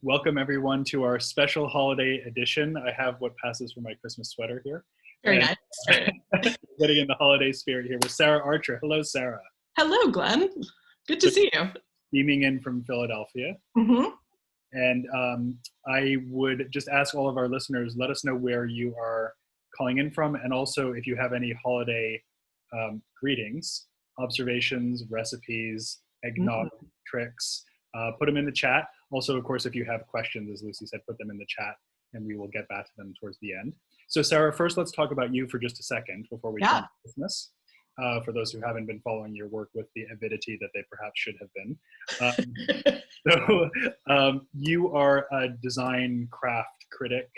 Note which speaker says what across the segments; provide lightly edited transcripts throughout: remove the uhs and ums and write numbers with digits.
Speaker 1: Welcome everyone to our special holiday edition. I have what passes for my Christmas sweater here.
Speaker 2: Very nice.
Speaker 1: Getting in the holiday spirit here with Sarah Archer. Hello, Sarah.
Speaker 2: Hello, Glenn. Good to see you.
Speaker 1: Beaming in from Philadelphia.
Speaker 2: Mm-hmm.
Speaker 1: And I would just ask all of our listeners, let us know where you are calling in from, and also if you have any holiday greetings, observations, recipes, eggnog tricks, put them in the chat. Also, of course, if you have questions, as Lucy said, put them in the chat and we will get back to them towards the end. So Sarah, first let's talk about you for just a second before we turn to business. For those who haven't been following your work with the avidity that they perhaps should have been. You are a design craft critic.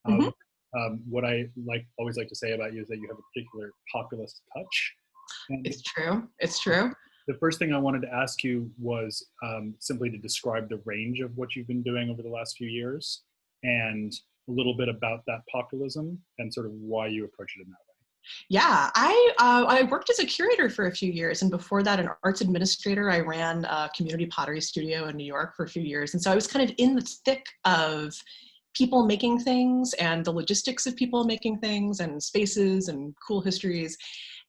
Speaker 1: What I always like to say about you is that you have a particular populist touch. And
Speaker 2: it's true. It's true.
Speaker 1: The first thing I wanted to ask you was simply to describe the range of what you've been doing over the last few years and a little bit about that populism and sort of why you approach it in that way.
Speaker 2: Yeah, I worked as a curator for a few years, and before that an arts administrator. I ran a community pottery studio in New York for a few years, and so I was kind of in the thick of people making things and the logistics of people making things and spaces and cool histories.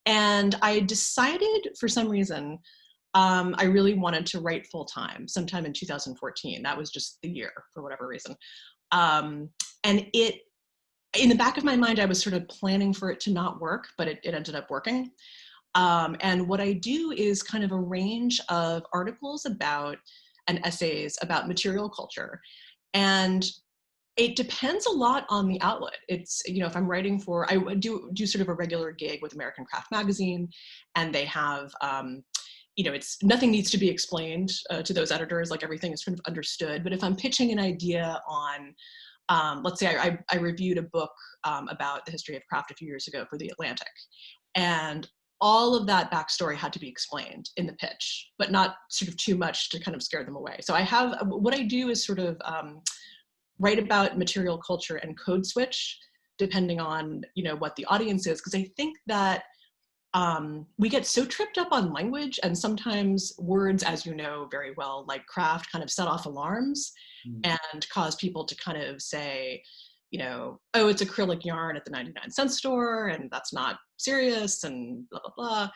Speaker 2: And I decided for some reason I really wanted to write full time sometime in 2014. That was just the year for whatever reason. And in the back of my mind, I was sort of planning for it to not work, but it ended up working. And what I do is kind of a range of articles about and essays about material culture. And it depends a lot on the outlet. It's, if I'm writing for, I do sort of a regular gig with American Craft Magazine, and they have, it's nothing needs to be explained to those editors, like everything is sort of understood. But if I'm pitching an idea on, let's say I reviewed a book about the history of craft a few years ago for The Atlantic, and all of that backstory had to be explained in the pitch, but not sort of too much to kind of scare them away. So what I do is sort of, write about material culture and code switch depending on what the audience is, because I think that we get so tripped up on language, and sometimes words, as you know very well, like craft, kind of set off alarms and cause people to kind of say, oh, it's acrylic yarn at the 99-cent store and that's not serious and blah blah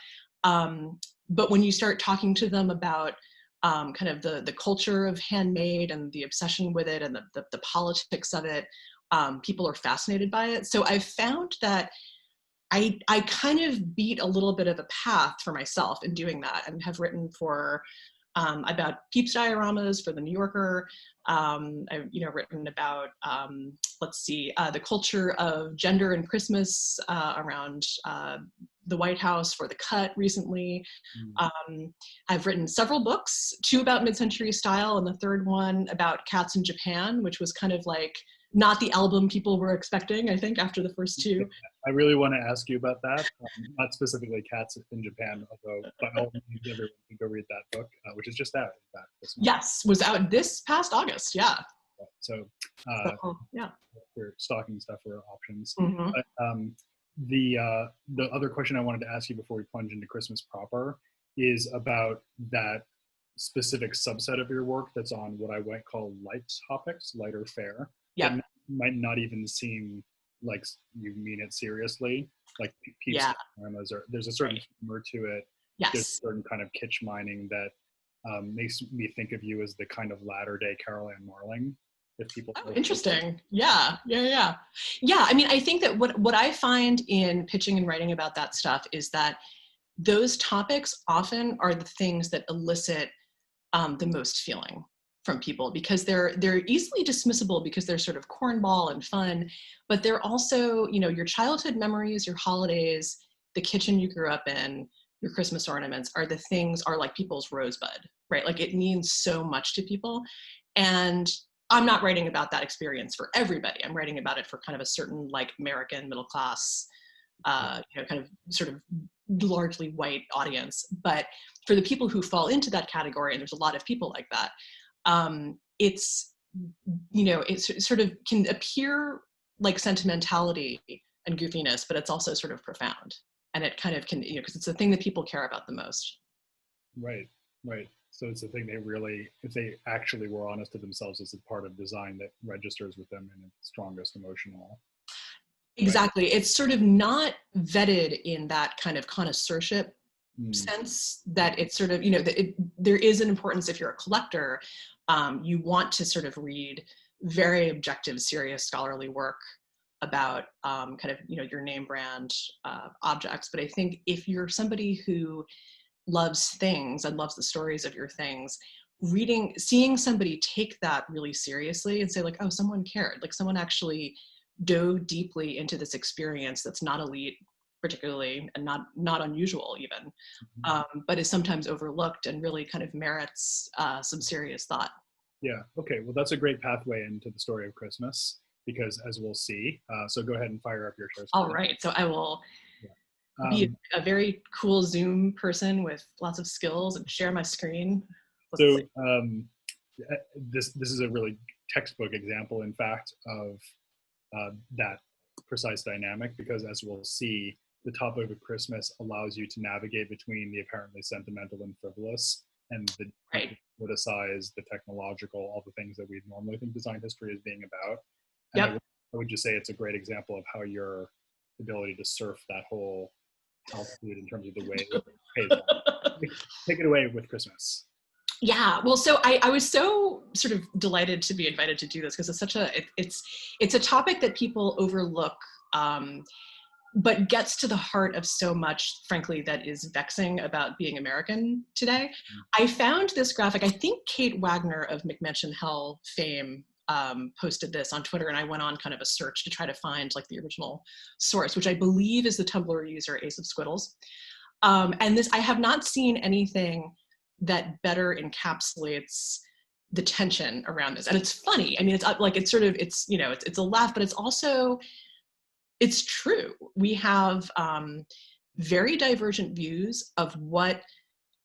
Speaker 2: blah. But when you start talking to them about kind of the culture of handmade and the obsession with it and the politics of it, people are fascinated by it. So I've found that I kind of beat a little bit of a path for myself in doing that, and have written for about Peeps dioramas for the New Yorker. I've written about the culture of gender and Christmas around the White House for The Cut recently. I've written several books, 2 about mid-century style, and the 3rd one about cats in Japan, which was kind of like not the album people were expecting, I think, after the first 2.
Speaker 1: I really want to ask you about that, not specifically cats in Japan, although by all means everyone can go read that book, which is just out, in fact.
Speaker 2: Yes, was out this past August, yeah.
Speaker 1: So,
Speaker 2: yeah.
Speaker 1: For stocking stuff or options.
Speaker 2: Mm-hmm.
Speaker 1: The other question I wanted to ask you before we plunge into Christmas proper is about that specific subset of your work that's on what I might call light topics, lighter fare.
Speaker 2: Yeah.
Speaker 1: That might not even seem like you mean it seriously. Like Peeps dioramas, there's a certain humor to it.
Speaker 2: Yes.
Speaker 1: There's a certain kind of kitsch mining that makes me think of you as the kind of latter-day Carol Ann Marling. People
Speaker 2: interesting. Yeah. I mean, I think that what I find in pitching and writing about that stuff is that those topics often are the things that elicit the most feeling from people, because they're easily dismissible because they're sort of cornball and fun, but they're also, your childhood memories, your holidays, the kitchen you grew up in, your Christmas ornaments are like people's rosebud, right? Like it means so much to people. And I'm not writing about that experience for everybody. I'm writing about it for kind of a certain like American middle class, kind of sort of largely white audience. But for the people who fall into that category, and there's a lot of people like that, it's sort of can appear like sentimentality and goofiness, but it's also sort of profound. And it kind of can, because it's the thing that people care about the most.
Speaker 1: Right. So it's the thing they really, if they actually were honest to themselves, is a part of design that registers with them in its strongest emotional way.
Speaker 2: Exactly. It's sort of not vetted in that kind of connoisseurship sense, that it's sort of, there is an importance if you're a collector. You want to sort of read very objective, serious, scholarly work about kind of, your name brand objects. But I think if you're somebody who loves things and loves the stories of your things, seeing somebody take that really seriously and say like, oh, someone cared, like someone actually dove deeply into this experience that's not elite particularly, and not unusual even, but is sometimes overlooked and really kind of merits some serious thought.
Speaker 1: Yeah, okay, well that's a great pathway into the story of Christmas, because as we'll see, so go ahead and fire up your share screen.
Speaker 2: All right, so I will be a very cool Zoom person with lots of skills and share my screen.
Speaker 1: So this is a really textbook example, in fact, of that precise dynamic, because as we'll see, the topic of Christmas allows you to navigate between the apparently sentimental and frivolous, and the politicized, the technological, all the things that we normally think design history is being about. And I would just say it's a great example of how your ability to surf that whole altitude in terms of the way it pays off. Take it away with Christmas.
Speaker 2: Yeah, well, so I was so sort of delighted to be invited to do this, because it's such it's a topic that people overlook, but gets to the heart of so much, frankly, that is vexing about being American today. I found this graphic, I think Kate Wagner of McMansion Hell fame posted this on Twitter, and I went on kind of a search to try to find like the original source, which I believe is the Tumblr user Ace of Squiddles. And this, I have not seen anything that better encapsulates the tension around this. And it's funny. I mean, it's like, it's sort of, it's, it's a laugh, but it's also, it's true. We have very divergent views of what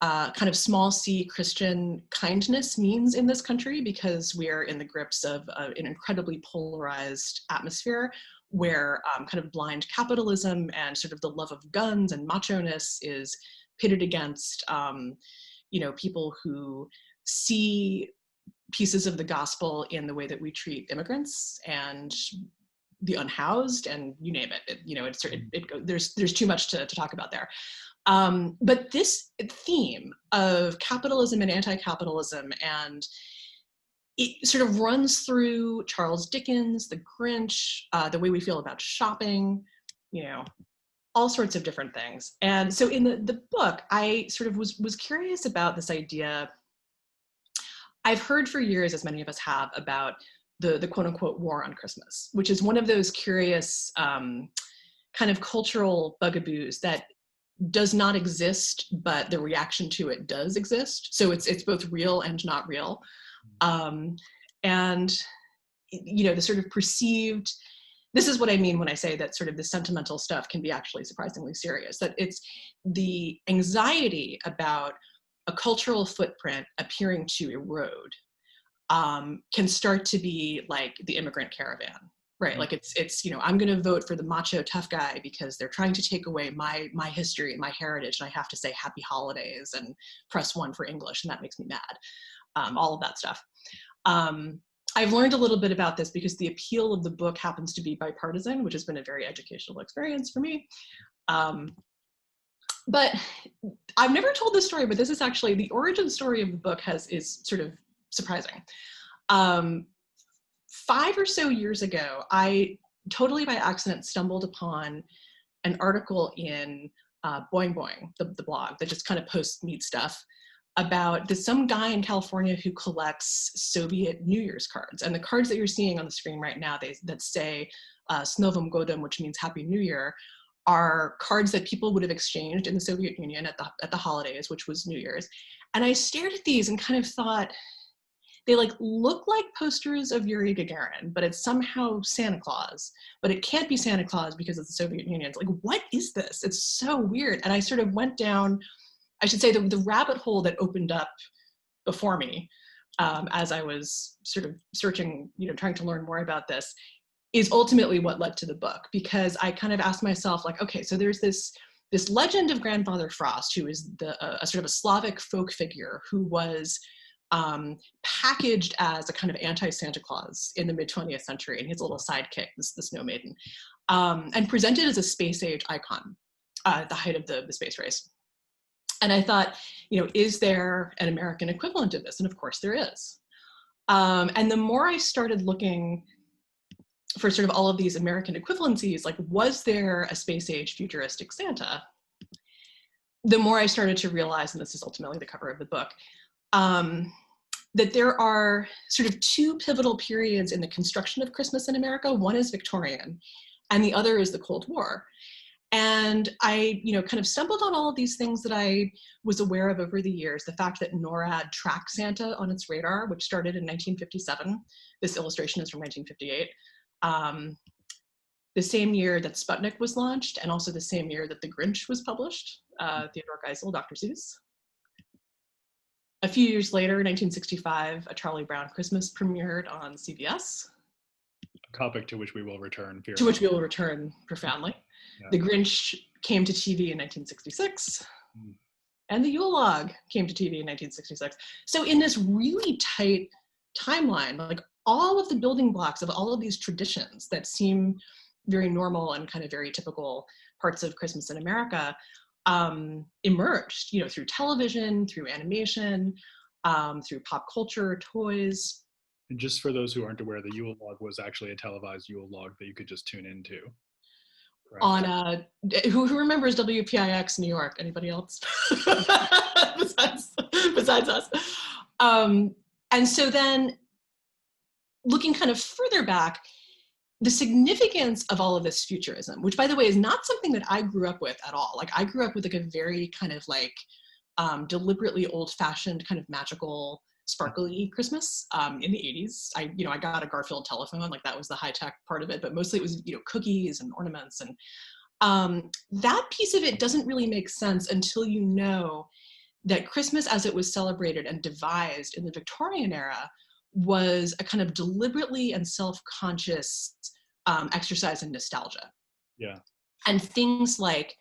Speaker 2: kind of small c Christian kindness means in this country, because we're in the grips of an incredibly polarized atmosphere where kind of blind capitalism and sort of the love of guns and macho-ness is pitted against people who see pieces of the gospel in the way that we treat immigrants and the unhoused, and you name it. There's too much to talk about there. But this theme of capitalism and anti-capitalism, and it sort of runs through Charles Dickens, The Grinch, the way we feel about shopping, all sorts of different things. And so in the book, I sort of was curious about this idea. I've heard for years, as many of us have, about the quote unquote war on Christmas, which is one of those curious kind of cultural bugaboos that does not exist, but the reaction to it does exist. So it's both real and not real. And the sort of perceived, this is what I mean when I say that sort of the sentimental stuff can be actually surprisingly serious, that it's the anxiety about a cultural footprint appearing to erode can start to be like the immigrant caravan, right? Like it's I'm going to vote for the macho tough guy because they're trying to take away my history and my heritage, and I have to say happy holidays and press 1 for English, and that makes me mad. All of that stuff. I've learned a little bit about this because the appeal of the book happens to be bipartisan, which has been a very educational experience for me. But I've never told this story, but this is actually the origin story of the book is sort of surprising. 5 or so years ago, I totally by accident stumbled upon an article in Boing Boing, the blog that just kind of posts neat stuff, about some guy in California who collects Soviet New Year's cards. And the cards that you're seeing on the screen right now that say S Novym Godem, which means Happy New Year, are cards that people would have exchanged in the Soviet Union at the holidays, which was New Year's. And I stared at these and kind of thought, they look like posters of Yuri Gagarin, but it's somehow Santa Claus. But it can't be Santa Claus because it's the Soviet Union. It's like, what is this? It's so weird. And I sort of went down, I should say, the rabbit hole that opened up before me as I was sort of searching, trying to learn more about this, is ultimately what led to the book. Because I kind of asked myself, okay, so there's this this legend of Grandfather Frost, who is a sort of a Slavic folk figure who was packaged as a kind of anti-Santa Claus in the mid-20th century, and his little sidekick, the snow maiden, and presented as a space age icon at the height of the space race. And I thought, is there an American equivalent of this? And of course there is. And the more I started looking for sort of all of these American equivalencies, like, was there a space age futuristic Santa? The more I started to realize, and this is ultimately the cover of the book, that there are sort of two pivotal periods in the construction of Christmas in America. One is Victorian, and the other is the Cold War. And I, kind of stumbled on all of these things that I was aware of over the years. The fact that NORAD tracked Santa on its radar, which started in 1957. This illustration is from 1958. The same year that Sputnik was launched, and also the same year that The Grinch was published, Theodore Geisel, Dr. Seuss. A few years later, 1965, A Charlie Brown Christmas premiered on CBS.
Speaker 1: A topic to which we will return.
Speaker 2: To which we will return profoundly. Yeah. The Grinch came to TV in 1966. And the Yule Log came to TV in 1966. So in this really tight timeline, like, all of the building blocks of all of these traditions that seem very normal and kind of very typical parts of Christmas in America emerged, through television, through animation, through pop culture, toys.
Speaker 1: And just for those who aren't aware, the Yule Log was actually a televised Yule Log that you could just tune into. Correct? On
Speaker 2: who remembers WPIX New York? Anybody else? besides us. And so then, looking kind of further back, the significance of all of this futurism, which, by the way, is not something that I grew up with at all. Like, I grew up with like a very kind of like deliberately old-fashioned kind of magical, sparkly Christmas in the 80s. I got a Garfield telephone, like that was the high-tech part of it, but mostly it was, cookies and ornaments. And that piece of it doesn't really make sense until you know that Christmas, as it was celebrated and devised in the Victorian era, was a kind of deliberately and self-conscious exercise in nostalgia.
Speaker 1: Yeah.
Speaker 2: And things like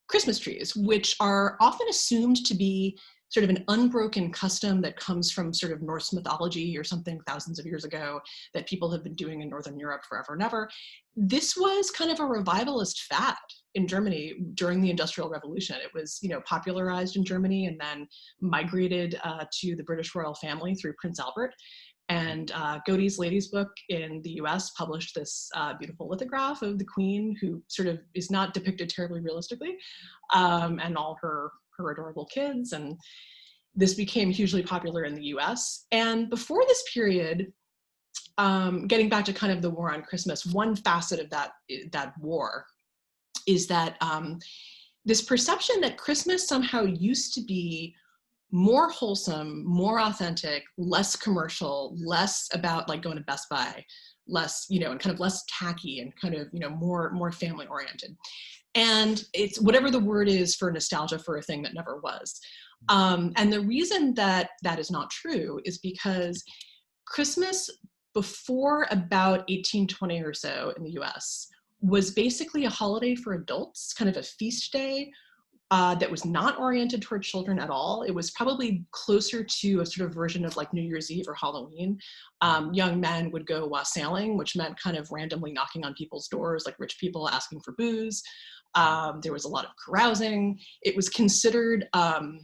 Speaker 2: Christmas trees, which are often assumed to be sort of an unbroken custom that comes from sort of Norse mythology or something thousands of years ago that people have been doing in Northern Europe forever and ever. This was kind of a revivalist fad in Germany during the Industrial Revolution. It was, popularized in Germany and then migrated to the British royal family through Prince Albert. And Godey's Lady's Book in the US published this beautiful lithograph of the Queen, who sort of is not depicted terribly realistically, and all her adorable kids. And this became hugely popular in the US. And before this period, getting back to kind of the war on Christmas, one facet of that war is that this perception that Christmas somehow used to be more wholesome, more authentic, less commercial, less about like going to Best Buy, less, and kind of less tacky and kind of, more family oriented. And it's whatever the word is for nostalgia for a thing that never was. And the reason that that is not true is because Christmas before about 1820 or so in the US was basically a holiday for adults, kind of a feast day, that was not oriented toward children at all. It was probably closer to a sort of version of like New Year's Eve or Halloween. Young men would go sailing, which meant kind of randomly knocking on people's doors, like rich people asking for booze. There was a lot of carousing. It was considered, the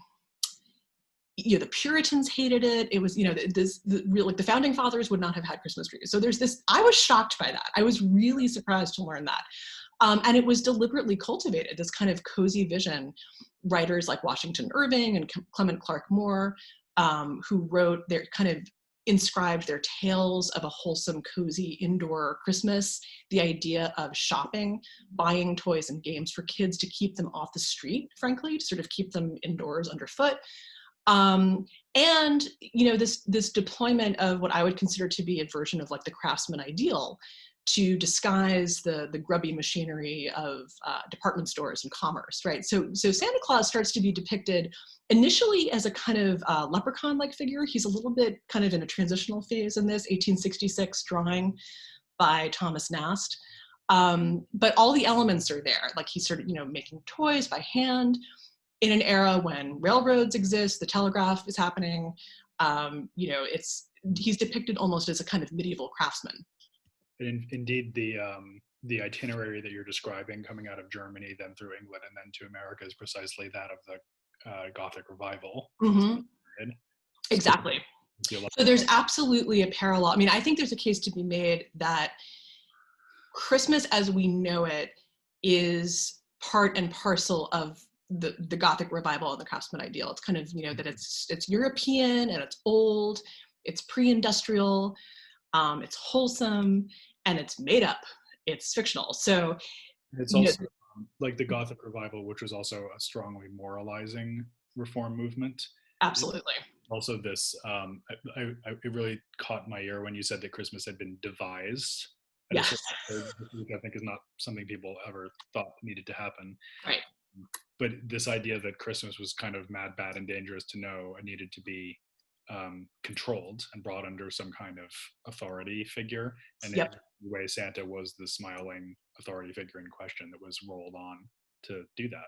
Speaker 2: Puritans hated it. It was, the founding fathers would not have had Christmas trees. So there's this, I was shocked by that. I was really surprised to learn that. And it was deliberately cultivated, this kind of cozy vision. Writers like Washington Irving and Clement Clark Moore, who wrote their kind of inscribed their tales of a wholesome, cozy indoor Christmas, the idea of shopping, buying toys and games for kids to keep them off the street, frankly, to sort of keep them indoors underfoot. And, this deployment of what I would consider to be a version of like the craftsman ideal to disguise the grubby machinery of department stores and commerce, right? So Santa Claus starts to be depicted initially as a kind of leprechaun-like figure. He's a little bit kind of in a transitional phase in this 1866 drawing by Thomas Nast. But all the elements are there. Like he's sort of, making toys by hand in an era when railroads exist, the telegraph is happening. He's depicted almost as a kind of medieval craftsman.
Speaker 1: Indeed, the itinerary that you're describing coming out of Germany, then through England, and then to America is precisely that of the Gothic revival.
Speaker 2: Mm-hmm. Exactly. So there's absolutely a parallel. I mean, I think there's a case to be made that Christmas as we know it is part and parcel of the Gothic revival and the craftsman ideal. It's kind of, that it's European and it's old, it's pre-industrial, it's wholesome, and it's made up. It's fictional. So
Speaker 1: it's also like the Gothic revival, which was also a strongly moralizing reform movement.
Speaker 2: Absolutely.
Speaker 1: Also this, it really caught my ear when you said that Christmas had been devised.
Speaker 2: Yes.
Speaker 1: I think is not something people ever thought needed to happen.
Speaker 2: Right.
Speaker 1: But this idea that Christmas was kind of mad, bad, and dangerous to know and needed to be controlled and brought under some kind of authority figure. And in the way Santa was the smiling authority figure in question that was rolled on to do that.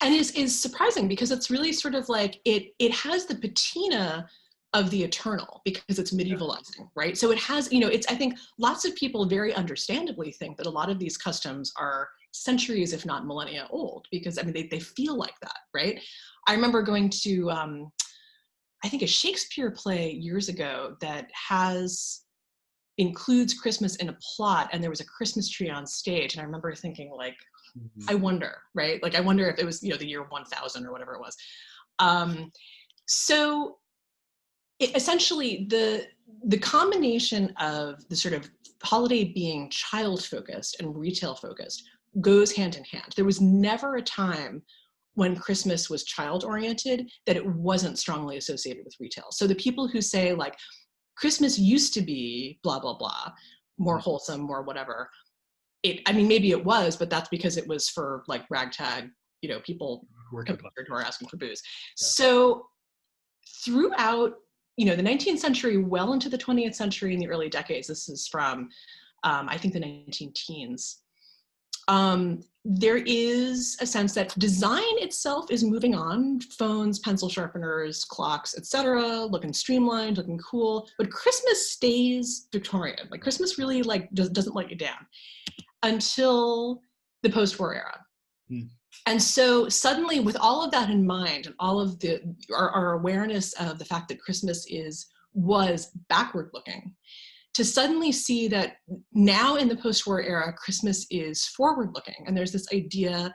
Speaker 2: And is surprising because it's really sort of like it has the patina of the eternal because it's medievalizing, right? So it has, I think lots of people very understandably think that a lot of these customs are centuries, if not millennia old, because I mean, they feel like that, right? I remember going to, I think a Shakespeare play years ago that includes Christmas in a plot, and there was a Christmas tree on stage. And I remember thinking like, I wonder, right? Like, I wonder if it was, the year 1000 or whatever it was. So essentially the combination of the sort of holiday being child focused and retail focused goes hand in hand. There was never a time when Christmas was child oriented that it wasn't strongly associated with retail. So the people who say like Christmas used to be blah, blah, blah, more wholesome, more whatever. Maybe it was, but that's because it was for like ragtag, people who are asking for booze. Yeah. So throughout, the 19th century, well into the 20th century in the early decades, this is from, I think the 19-teens, there is a sense that design itself is moving on, phones, pencil sharpeners, clocks, etc., looking streamlined, looking cool, but Christmas stays Victorian. Like Christmas really doesn't let you down until the post-war era. And so suddenly with all of that in mind and all of our awareness of the fact that Christmas was backward looking, to suddenly see that now in the post-war era, Christmas is forward-looking. And there's this idea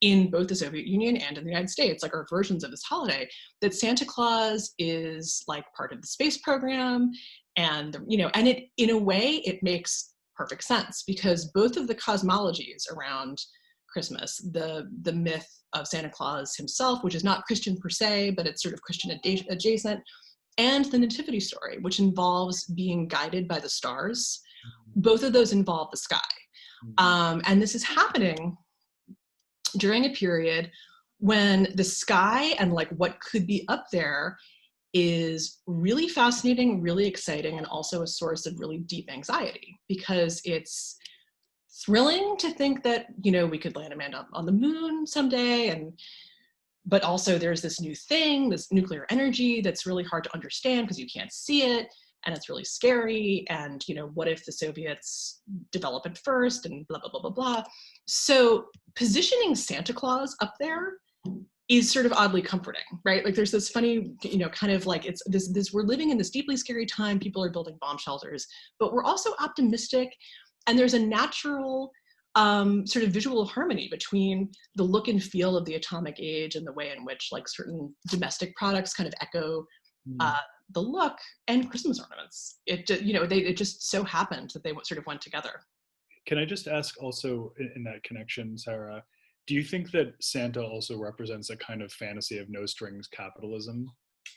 Speaker 2: in both the Soviet Union and in the United States, like our versions of this holiday, that Santa Claus is like part of the space program. And, and it, in a way, it makes perfect sense because both of the cosmologies around Christmas, the myth of Santa Claus himself, which is not Christian per se, but it's sort of Christian adjacent, and the nativity story, which involves being guided by the stars. Both of those involve the sky. And this is happening during a period when the sky and like what could be up there is really fascinating, really exciting, and also a source of really deep anxiety because it's thrilling to think that, we could land a man on the moon someday, but also there's this new thing, this nuclear energy that's really hard to understand because you can't see it, and it's really scary, and, what if the Soviets develop it first, and blah, blah, blah, blah, blah. So positioning Santa Claus up there is sort of oddly comforting, right? Like there's this funny, kind of like it's this, we're living in this deeply scary time, people are building bomb shelters, but we're also optimistic, and there's a natural sort of visual harmony between the look and feel of the atomic age and the way in which like certain domestic products kind of echo the look and Christmas ornaments. It just so happened that they sort of went together.
Speaker 1: Can I just ask also in that connection, Sarah, do you think that Santa also represents a kind of fantasy of no strings capitalism?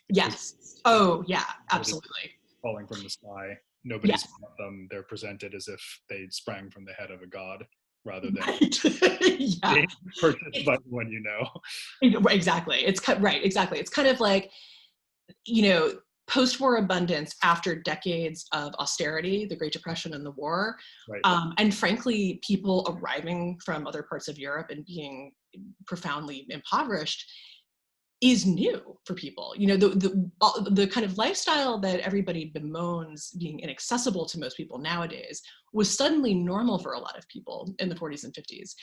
Speaker 2: Yes. Oh yeah, absolutely.
Speaker 1: Falling from the sky. Nobody's bought them. They're presented as if they sprang from the head of a god rather than being purchased by the one you know.
Speaker 2: Exactly. It's right. Exactly. It's kind of like, post-war abundance after decades of austerity, the Great Depression and the war,
Speaker 1: Right.
Speaker 2: and frankly, people arriving from other parts of Europe and being profoundly impoverished is new for people. You know, the kind of lifestyle that everybody bemoans being inaccessible to most people nowadays was suddenly normal for a lot of people in the 40s and 50s.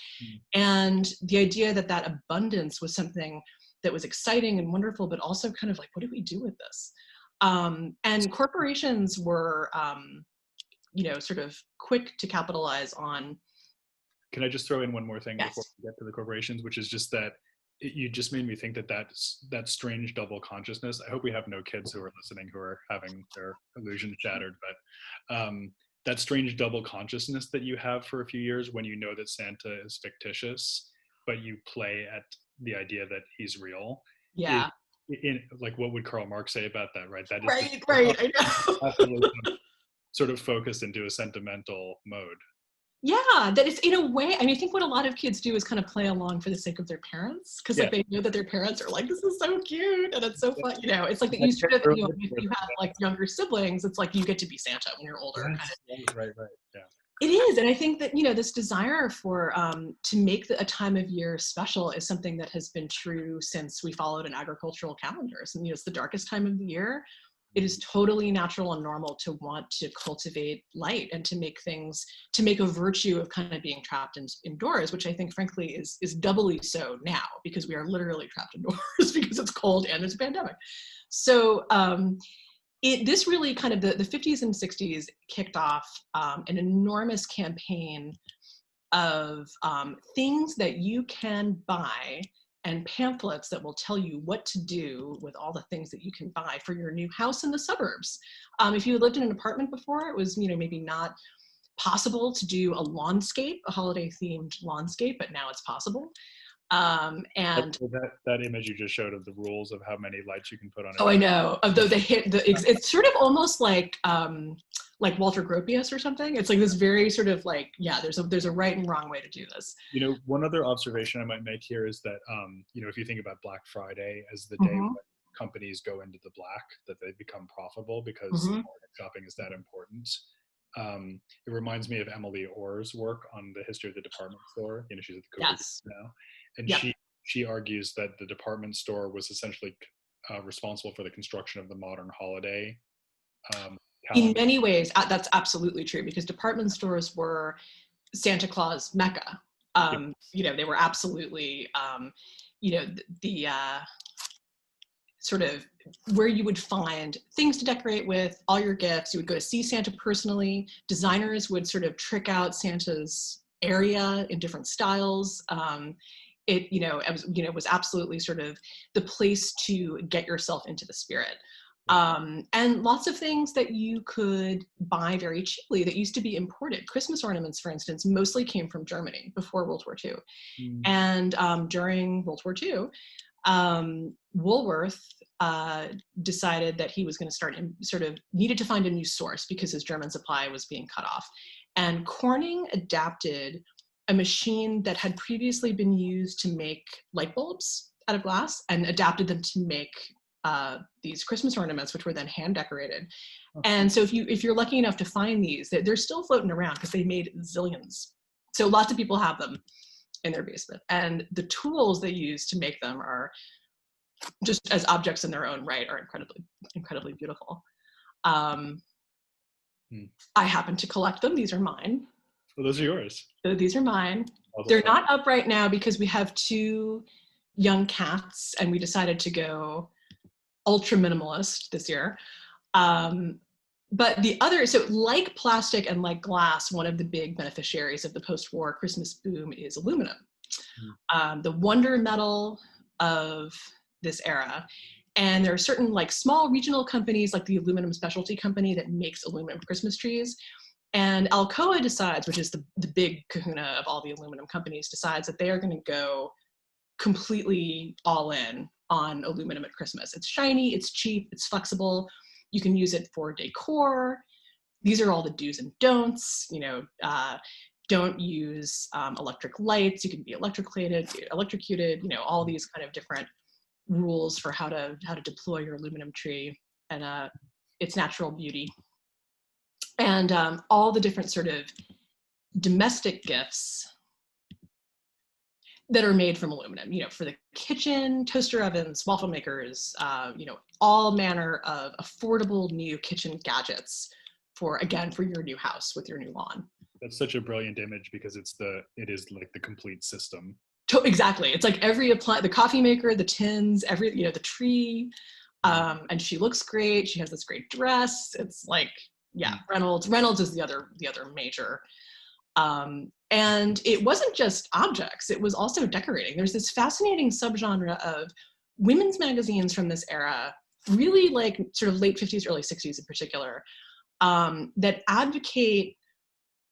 Speaker 2: And the idea that that abundance was something that was exciting and wonderful, but also kind of like, what do we do with this? And corporations were, you know, sort of quick to capitalize on.
Speaker 1: Can I just throw in one more thing
Speaker 2: Yes.
Speaker 1: before we get to the corporations, which is just that you just made me think that strange double consciousness. I hope we have no kids who are listening who are having their illusion shattered, but that strange double consciousness that you have for a few years when you know that Santa is fictitious, but you play at the idea that he's real.
Speaker 2: Yeah.
Speaker 1: Like, what would Karl Marx say about that, right? That is
Speaker 2: Right. I know.
Speaker 1: sort of focused into a sentimental mode.
Speaker 2: Yeah, that it's in a way, I mean, I think what a lot of kids do is kind of play along for the sake of their parents, because like they know that their parents are like, this is so cute and it's so fun, you know. It's like that you sort of, you know, if you have like younger siblings, it's like you get to be Santa when you're older.
Speaker 1: Yes, kind of. Right, yeah.
Speaker 2: It is, and I think that, you know, this desire for to make a time of year special is something that has been true since we followed an agricultural calendar. So, you know, it's the darkest time of the year. It is totally natural and normal to want to cultivate light and to make things, to make a virtue of kind of being trapped indoors, which I think frankly is doubly so now, because we are literally trapped indoors because it's cold and there's a pandemic. So this really kind of, the 50s and 60s kicked off an enormous campaign of things that you can buy and pamphlets that will tell you what to do with all the things that you can buy for your new house in the suburbs. If you lived in an apartment before, it was, you know, maybe not possible to do a lawnscape, a holiday themed lawnscape, but now it's possible. And
Speaker 1: that image you just showed of the rules of how many lights you can put on it.
Speaker 2: Oh, I know. Although it's sort of almost like Walter Gropius or something. It's like this very sort of like, yeah, there's a right and wrong way to do this.
Speaker 1: You know, one other observation I might make here is that, you know, if you think about Black Friday as the day when companies go into the black, that they become profitable because shopping is that important. It reminds me of Emily Orr's work on the history of the department store. You know, she's at the Cooper now, and she argues that the department store was essentially responsible for the construction of the modern holiday.
Speaker 2: In many ways, that's absolutely true, because department stores were Santa Claus Mecca. You know, they were absolutely, you know, the sort of where you would find things to decorate with, all your gifts. You would go to see Santa personally. Designers would sort of trick out Santa's area in different styles. It, you know, it was absolutely sort of the place to get yourself into the spirit. And lots of things that you could buy very cheaply that used to be imported. Christmas ornaments, for instance, mostly came from Germany before World War II. And during World War II, Woolworth decided that he was going to needed to find a new source because his German supply was being cut off. And Corning adapted a machine that had previously been used to make light bulbs out of glass and adapted them to make these Christmas ornaments, which were then hand decorated. And so if you're lucky enough to find these, they're still floating around because they made zillions. So lots of people have them in their basement. And the tools they use to make them are just as objects in their own right are incredibly, incredibly beautiful. I happen to collect them. These are mine.
Speaker 1: Well, those are yours.
Speaker 2: So these are mine. They're not up right now because we have 2 young cats and we decided to go ultra minimalist this year. But the other, so like plastic and like glass, one of the big beneficiaries of the post-war Christmas boom is aluminum. The wonder metal of this era. And there are certain like small regional companies like the Aluminum Specialty Company that makes aluminum Christmas trees. And Alcoa decides, which is the big kahuna of all the aluminum companies, decides that they are going to go completely all in on aluminum at Christmas. It's shiny, it's cheap, it's flexible. You can use it for decor. These are all the do's and don'ts. You know, don't use electric lights. You can be electrocuted. You know, all these kind of different rules for how to deploy your aluminum tree. its natural beauty. And all the different sort of domestic gifts that are made from aluminum, for the kitchen, toaster ovens, waffle makers, all manner of affordable new kitchen gadgets for your new house with your new lawn.
Speaker 1: That's such a brilliant image because it is like the complete system.
Speaker 2: Exactly. It's like every the coffee maker, the tins, the tree. And she looks great. She has this great dress. It's like, Reynolds is the other major. And it wasn't just objects, it was also decorating. There's this fascinating subgenre of women's magazines from this era, really like sort of late 50s, early 60s in particular, that advocate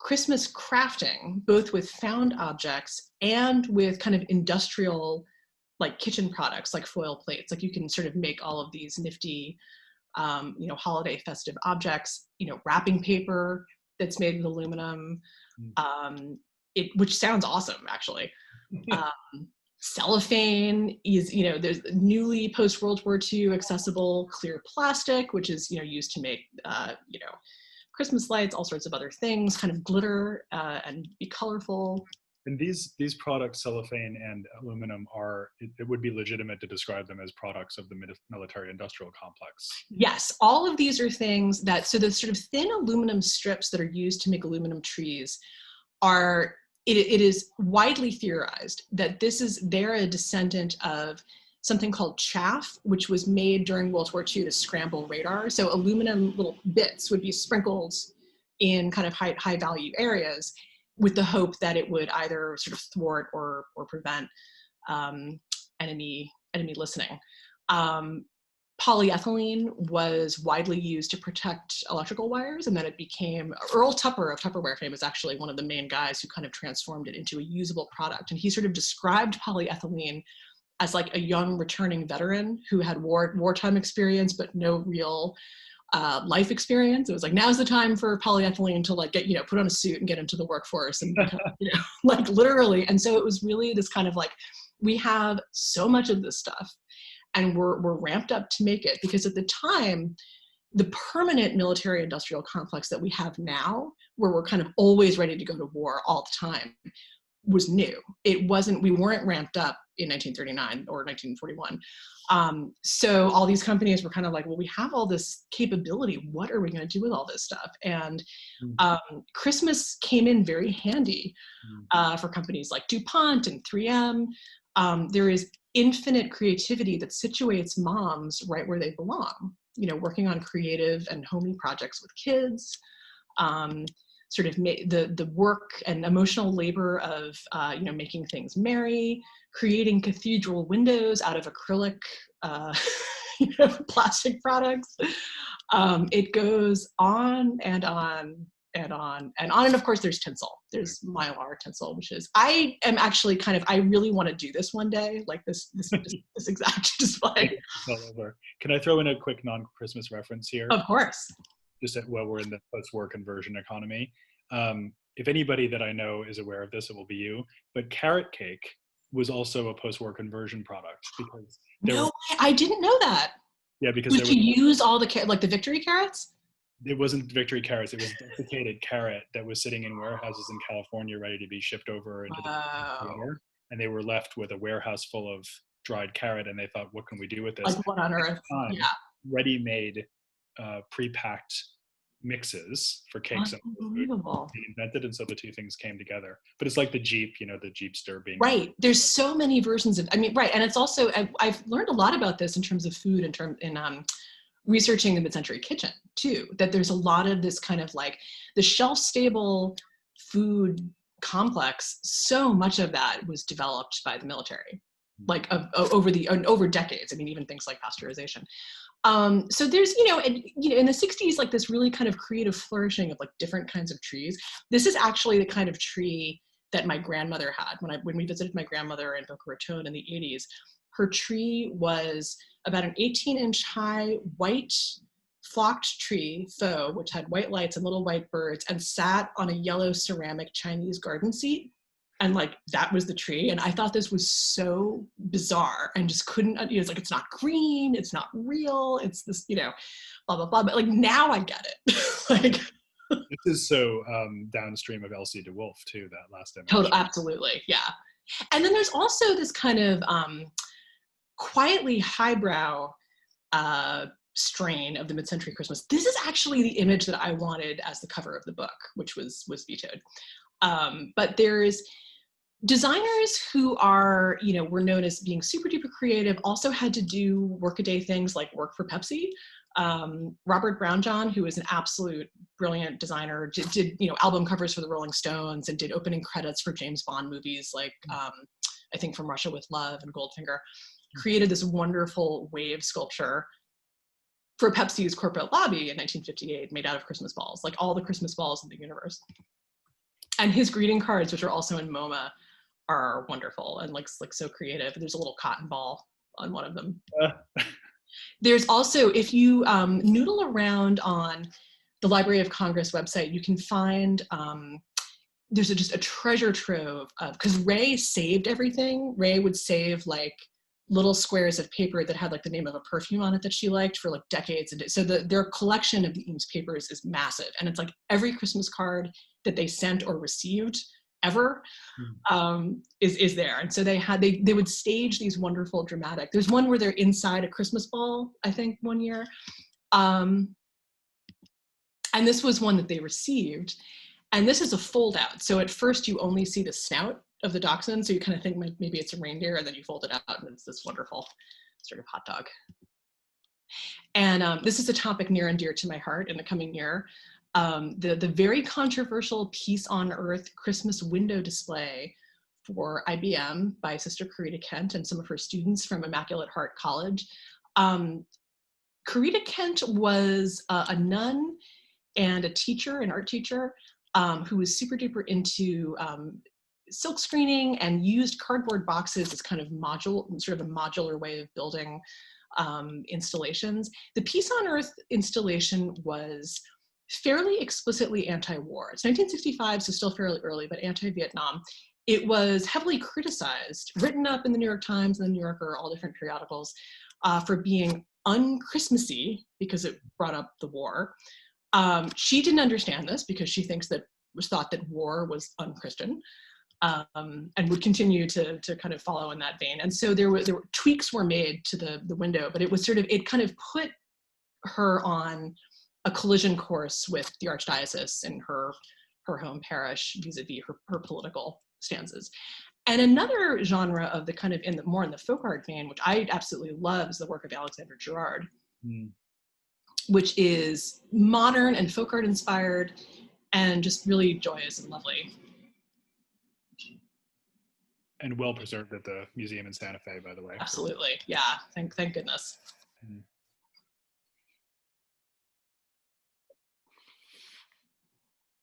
Speaker 2: Christmas crafting, both with found objects and with kind of industrial, like kitchen products, like foil plates. Like you can sort of make all of these nifty, holiday festive objects, wrapping paper that's made with aluminum, which sounds awesome, actually. Cellophane is, there's newly post-World War II accessible clear plastic, which is, used to make, Christmas lights, all sorts of other things, kind of glitter and be colorful.
Speaker 1: And these products, cellophane and aluminum, it would be legitimate to describe them as products of the military-industrial complex.
Speaker 2: Yes, all of these are things so the sort of thin aluminum strips that are used to make aluminum trees it is widely theorized that they're a descendant of something called chaff, which was made during World War II to scramble radar. So aluminum little bits would be sprinkled in kind of high value areas with the hope that it would either sort of thwart or prevent enemy listening. Polyethylene was widely used to protect electrical wires, and then it became, Earl Tupper of Tupperware fame is actually one of the main guys who kind of transformed it into a usable product. And he sort of described polyethylene as like a young returning veteran who had wartime experience, but no real life experience. It was like, now's the time for polyethylene to like get, put on a suit and get into the workforce and, like literally. And so it was really this kind of like, we have so much of this stuff and we're ramped up to make it, because at the time, the permanent military industrial complex that we have now, where we're kind of always ready to go to war all the time, was new. We weren't ramped up in 1939 or 1941. So all these companies were kind of like, well, we have all this capability. What are we going to do with all this stuff? And Christmas came in very handy for companies like DuPont and 3M. There is infinite creativity that situates moms right where they belong, working on creative and homey projects with kids, sort of the work and emotional labor of, making things merry, creating cathedral windows out of acrylic, plastic products. It goes on and on and on and on. And of course there's tinsel. There's mylar tinsel, which is, I am actually I really want to do this one day, like this exact display.
Speaker 1: Can I throw in a quick non-Christmas reference here?
Speaker 2: Of course.
Speaker 1: Just while we're in the post-war conversion economy. If anybody that I know is aware of this, it will be you, but carrot cake was also a post-war conversion product, because
Speaker 2: I didn't know that.
Speaker 1: Yeah, because
Speaker 2: did you use all the like the victory carrots?
Speaker 1: It wasn't victory carrots. It was desiccated carrot that was sitting in warehouses in California, ready to be shipped over into the theater. And they were left with a warehouse full of dried carrot, and they thought, what can we do with this?
Speaker 2: Like what on earth? Yeah.
Speaker 1: Ready-made, pre-packed mixes for cakes and food being invented, and so the two things came together. But it's like the Jeep, the Jeepster being
Speaker 2: right. There's so many versions of. Right, and it's also I've learned a lot about this in terms of food, in researching the mid-century kitchen too. That there's a lot of this kind of like the shelf-stable food complex. So much of that was developed by the military, like over decades. Even things like pasteurization. So there's, in the 60s, like this really kind of creative flourishing of like different kinds of trees. This is actually the kind of tree that my grandmother had when we visited my grandmother in Boca Raton in the 80s. Her tree was about an 18-inch high white flocked tree, faux, which had white lights and little white birds, and sat on a yellow ceramic Chinese garden seat. And like, that was the tree. And I thought this was so bizarre and just couldn't, it's like, it's not green, it's not real, it's this, blah, blah, blah. But like, now I get it. Like,
Speaker 1: this is so downstream of Elsie de Wolfe too, that last image.
Speaker 2: Totally, absolutely, yeah. And then there's also this kind of quietly highbrow strain of the Midcentury Christmas. This is actually the image that I wanted as the cover of the book, which was vetoed. But there's designers who are, were known as being super duper creative, also had to do workaday things like work for Pepsi. Robert Brownjohn, who is an absolute brilliant designer, did album covers for the Rolling Stones and did opening credits for James Bond movies like I think From Russia with Love and Goldfinger, created this wonderful wave sculpture for Pepsi's corporate lobby in 1958, made out of Christmas balls, like all the Christmas balls in the universe. And his greeting cards, which are also in MoMA, are wonderful and like so creative. There's a little cotton ball on one of them. There's also, if you noodle around on the Library of Congress website, you can find, there's just a treasure trove of, because Ray saved everything. Ray would save like little squares of paper that had like the name of a perfume on it that she liked for like decades. And so their collection of the Eames papers is massive. And it's like every Christmas card that they sent or received ever is there. And so they would stage these wonderful dramatic, there's one where they're inside a Christmas ball, I think one year. And this was one that they received. And this is a fold out. So at first you only see the snout of the dachshund. So you kind of think maybe it's a reindeer, and then you fold it out and it's this wonderful sort of hot dog. And this is a topic near and dear to my heart in the coming year. The very controversial Peace on Earth Christmas window display for IBM by Sister Carita Kent and some of her students from Immaculate Heart College. Carita Kent was a nun and a teacher, an art teacher, who was super duper into silk screening and used cardboard boxes as kind of sort of a modular way of building installations. The Peace on Earth installation was fairly explicitly anti-war. It's 1965, so still fairly early, but anti-Vietnam. It was heavily criticized, written up in the New York Times and the New Yorker, all different periodicals, for being un-Christmassy because it brought up the war. She didn't understand this because she thought that war was un-Christian, and would continue to kind of follow in that vein. And so there were tweaks were made to the window, but it was it kind of put her on a collision course with the archdiocese in her home parish vis-a-vis her political stances. And another genre of the kind of more in the folk art vein, which I absolutely love, is the work of Alexander Girard, which is modern and folk art inspired and just really joyous and lovely.
Speaker 1: And well preserved at the museum in Santa Fe, by the way.
Speaker 2: Absolutely, yeah. Thank goodness.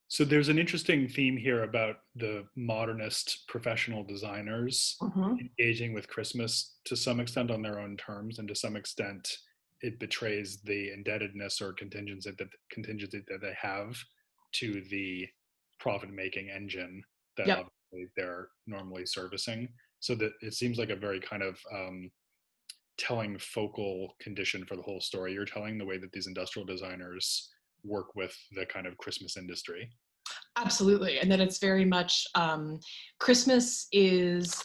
Speaker 1: So there's an interesting theme here about the modernist professional designers engaging with Christmas to some extent on their own terms, and to some extent it betrays the indebtedness or contingency that they have to the profit-making engine that obviously they're normally servicing. So that it seems like a very kind of telling focal condition for the whole story you're telling, the way that these industrial designers work with the kind of Christmas industry.
Speaker 2: Absolutely. And that it's very much, Christmas is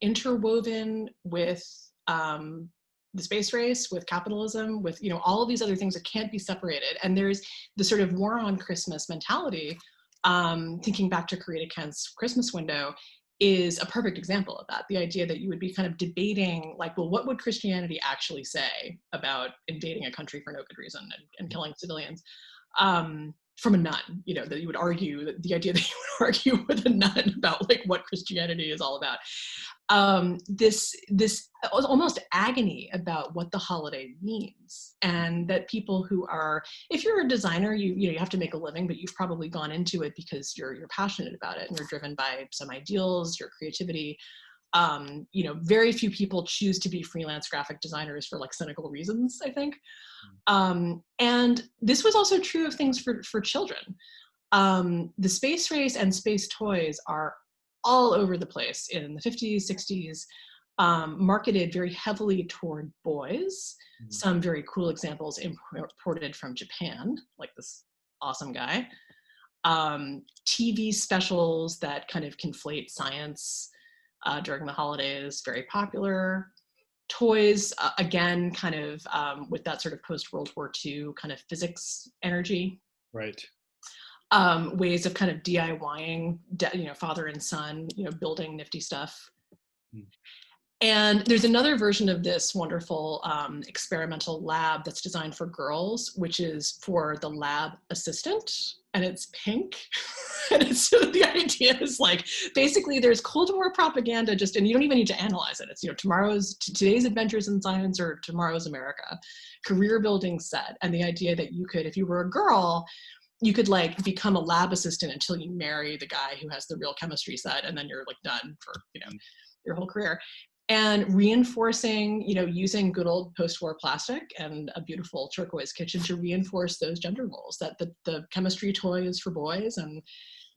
Speaker 2: interwoven with the space race, with capitalism, with, all of these other things that can't be separated. And there's the sort of war on Christmas mentality, thinking back to Carita Kent's Christmas window, is a perfect example of that. The idea that you would be kind of debating, like, well, what would Christianity actually say about invading a country for no good reason and killing civilians? From a nun, that you would argue, that the idea that you would argue with a nun about like what Christianity is all about. This almost agony about what the holiday means, and that people who are, if you're a designer, you have to make a living, but you've probably gone into it because you're passionate about it and you're driven by some ideals, your creativity. Very few people choose to be freelance graphic designers for like cynical reasons, I think. And this was also true of things for children. The space race and space toys are all over the place in the 50s, 60s, marketed very heavily toward boys. Some very cool examples imported from Japan, like this awesome guy. TV specials that kind of conflate science during the holidays, very popular. Toys, again, kind of with that sort of post-World War II kind of physics energy.
Speaker 1: Right.
Speaker 2: Ways of kind of DIYing, father and son, building nifty stuff. And there's another version of this wonderful experimental lab that's designed for girls, which is for the lab assistant, and it's pink. And it's, so the idea is like, basically there's Cold War propaganda and you don't even need to analyze it. It's, today's adventures in science or tomorrow's America, career building set. And the idea that you could, if you were a girl, you could like become a lab assistant until you marry the guy who has the real chemistry set, and then you're like done for, your whole career. And reinforcing, using good old post-war plastic and a beautiful turquoise kitchen to reinforce those gender roles, that the chemistry toy is for boys, and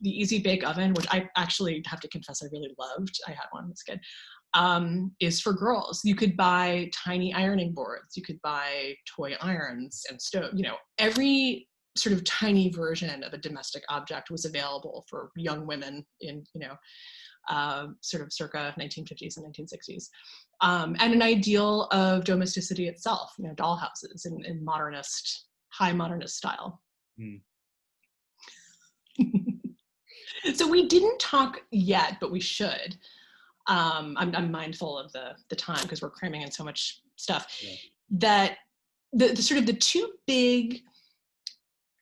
Speaker 2: the easy bake oven, which I actually have to confess I really loved, I had one as a kid, is for girls. You could buy tiny ironing boards, you could buy toy irons and stove, every sort of tiny version of a domestic object was available for young women in, sort of circa 1950s and 1960s. And an ideal of domesticity itself, dollhouses in modernist, high modernist style. So we didn't talk yet, but we should. I'm mindful of the time because we're cramming in so much stuff. Yeah. That the sort of the two big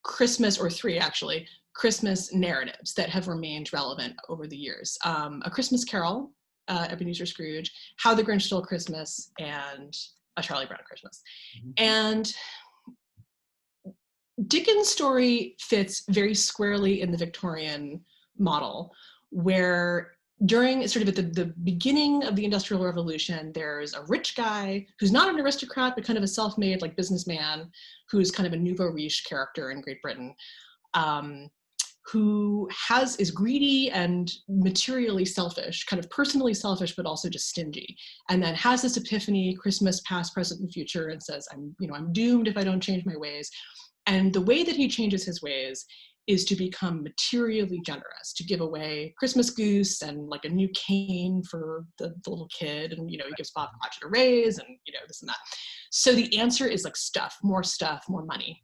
Speaker 2: Christmas, or three actually, Christmas narratives that have remained relevant over the years. A Christmas Carol, Ebenezer Scrooge, How the Grinch Stole Christmas, and A Charlie Brown Christmas. And Dickens' story fits very squarely in the Victorian model, where during sort of at the beginning of the Industrial Revolution, there's a rich guy who's not an aristocrat, but kind of a self-made like businessman, who's kind of a nouveau riche character in Great Britain, who is greedy and materially selfish, kind of personally selfish, but also just stingy, and then has this epiphany, Christmas past, present, and future, and says, I'm doomed if I don't change my ways. And the way that he changes his ways is to become materially generous, to give away Christmas goose and like a new cane for the little kid, and he gives Bob Cratchit a raise, and this and that. So the answer is like stuff, more money.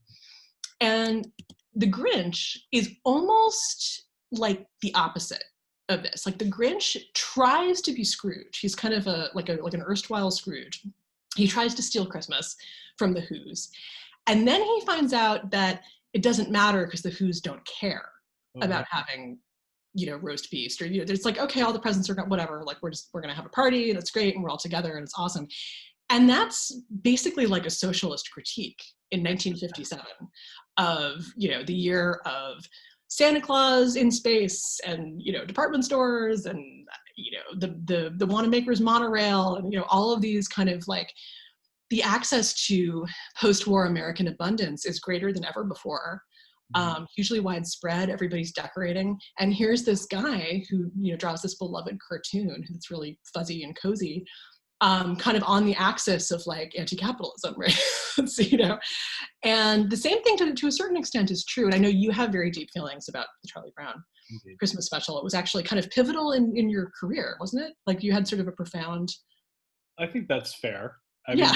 Speaker 2: And the Grinch is almost like the opposite of this. Like the Grinch tries to be Scrooge. He's kind of like an erstwhile Scrooge. He tries to steal Christmas from the Who's. And then he finds out that it doesn't matter because the Who's don't care about having, roast beef, or, it's like, okay, all the presents are whatever, like we're going to have a party and it's great and we're all together and it's awesome. And that's basically like a socialist critique in 1957 of, the year of Santa Claus in space and, department stores and, the Wanamaker's monorail and, all of these kind of like, the access to post-war American abundance is greater than ever before, hugely widespread, everybody's decorating. And here's this guy who, draws this beloved cartoon that's really fuzzy and cozy, kind of on the axis of like anti-capitalism, right? So, and the same thing to a certain extent is true. And I know you have very deep feelings about the Charlie Brown Christmas special. It was actually kind of pivotal in your career, wasn't it? Like you had sort of a profound...
Speaker 1: I think that's fair. I
Speaker 2: mean,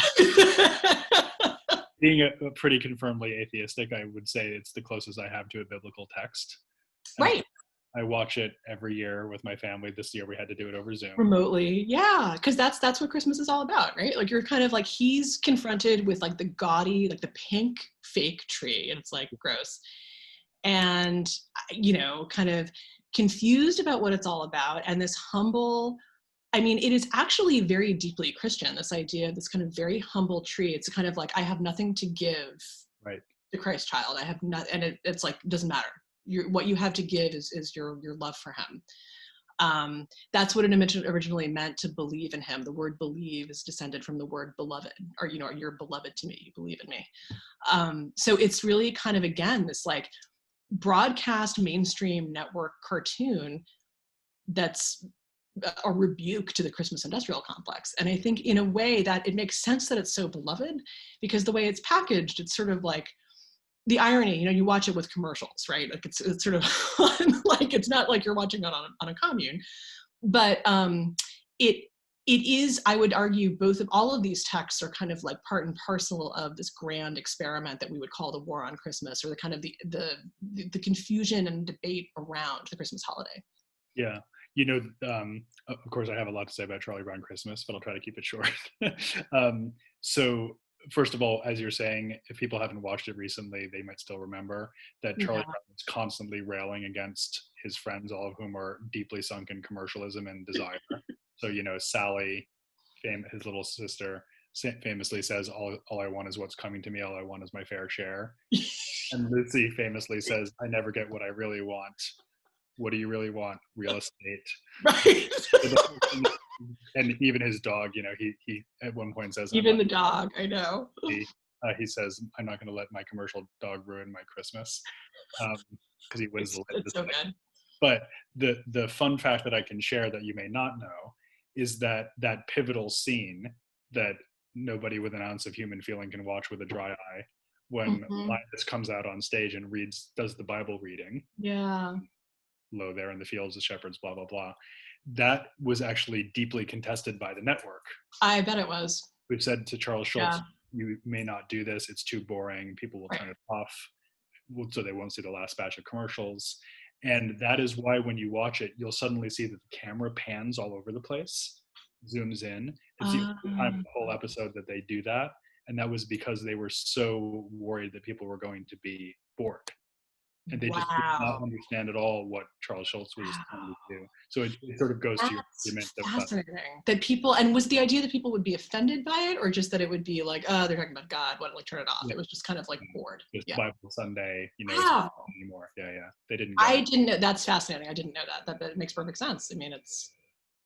Speaker 1: being a pretty confirmedly atheistic, I would say it's the closest I have to a biblical text.
Speaker 2: Right.
Speaker 1: I watch it every year with my family. This year we had to do it over Zoom.
Speaker 2: Remotely, yeah, because that's what Christmas is all about, right? Like you're kind of like, he's confronted with like the gaudy, like the pink fake tree, and it's like gross. And, kind of confused about what it's all about, and this humble... I mean, it is actually very deeply Christian, this idea of this kind of very humble tree. It's kind of like, I have nothing to give the Christ child. I have not, and it's like, it doesn't matter. What you have to give is your love for him. That's what it originally meant to believe in him. The word believe is descended from the word beloved, or, you're beloved to me, you believe in me. So it's really kind of, again, this like broadcast mainstream network cartoon that's a rebuke to the Christmas industrial complex. And I think in a way that it makes sense that it's so beloved, because the way it's packaged, it's sort of like the irony, you watch it with commercials, right? Like it's sort of like, it's not like you're watching it on a commune, but it is, I would argue, both of all of these texts are kind of like part and parcel of this grand experiment that we would call the war on Christmas, or the kind of the confusion and debate around the Christmas holiday.
Speaker 1: Yeah. Of course, I have a lot to say about Charlie Brown Christmas, but I'll try to keep it short. So first of all, as you're saying, if people haven't watched it recently, they might still remember that Charlie Brown was constantly railing against his friends, all of whom are deeply sunk in commercialism and desire. So, Sally, his little sister, famously says, all I want is what's coming to me. All I want is my fair share. And Lucy famously says, I never get what I really want. What do you really want? Real estate.
Speaker 2: Right.
Speaker 1: And even his dog, he at one point says,
Speaker 2: even the dog, I know.
Speaker 1: He says, I'm not going to let my commercial dog ruin my Christmas. Because he wins the
Speaker 2: It's so good.
Speaker 1: But the fun fact that I can share that you may not know is that pivotal scene that nobody with an ounce of human feeling can watch with a dry eye, when Linus comes out on stage and does the Bible reading.
Speaker 2: Yeah.
Speaker 1: Lo, there in the fields, the shepherds, blah, blah, blah. That was actually deeply contested by the network.
Speaker 2: I bet it was.
Speaker 1: We've said to Charles Schultz, you may not do this. It's too boring. People will turn it off, so they won't see the last batch of commercials. And that is why when you watch it, you'll suddenly see that the camera pans all over the place, zooms in. It's the only time in the whole episode that they do that. And that was because they were so worried that people were going to be bored. And they just did not understand at all what Charles Schultz was trying to do. So it sort of goes to your argument.
Speaker 2: Fascinating. That people, and was the idea that people would be offended by it, or just that it would be like, oh, they're talking about God, what, like turn it off? It was just kind of like bored.
Speaker 1: Just Bible Sunday,
Speaker 2: Wow.
Speaker 1: Anymore. Yeah. They didn't.
Speaker 2: I didn't know. That's fascinating. I didn't know that. That makes perfect sense. I mean, it's.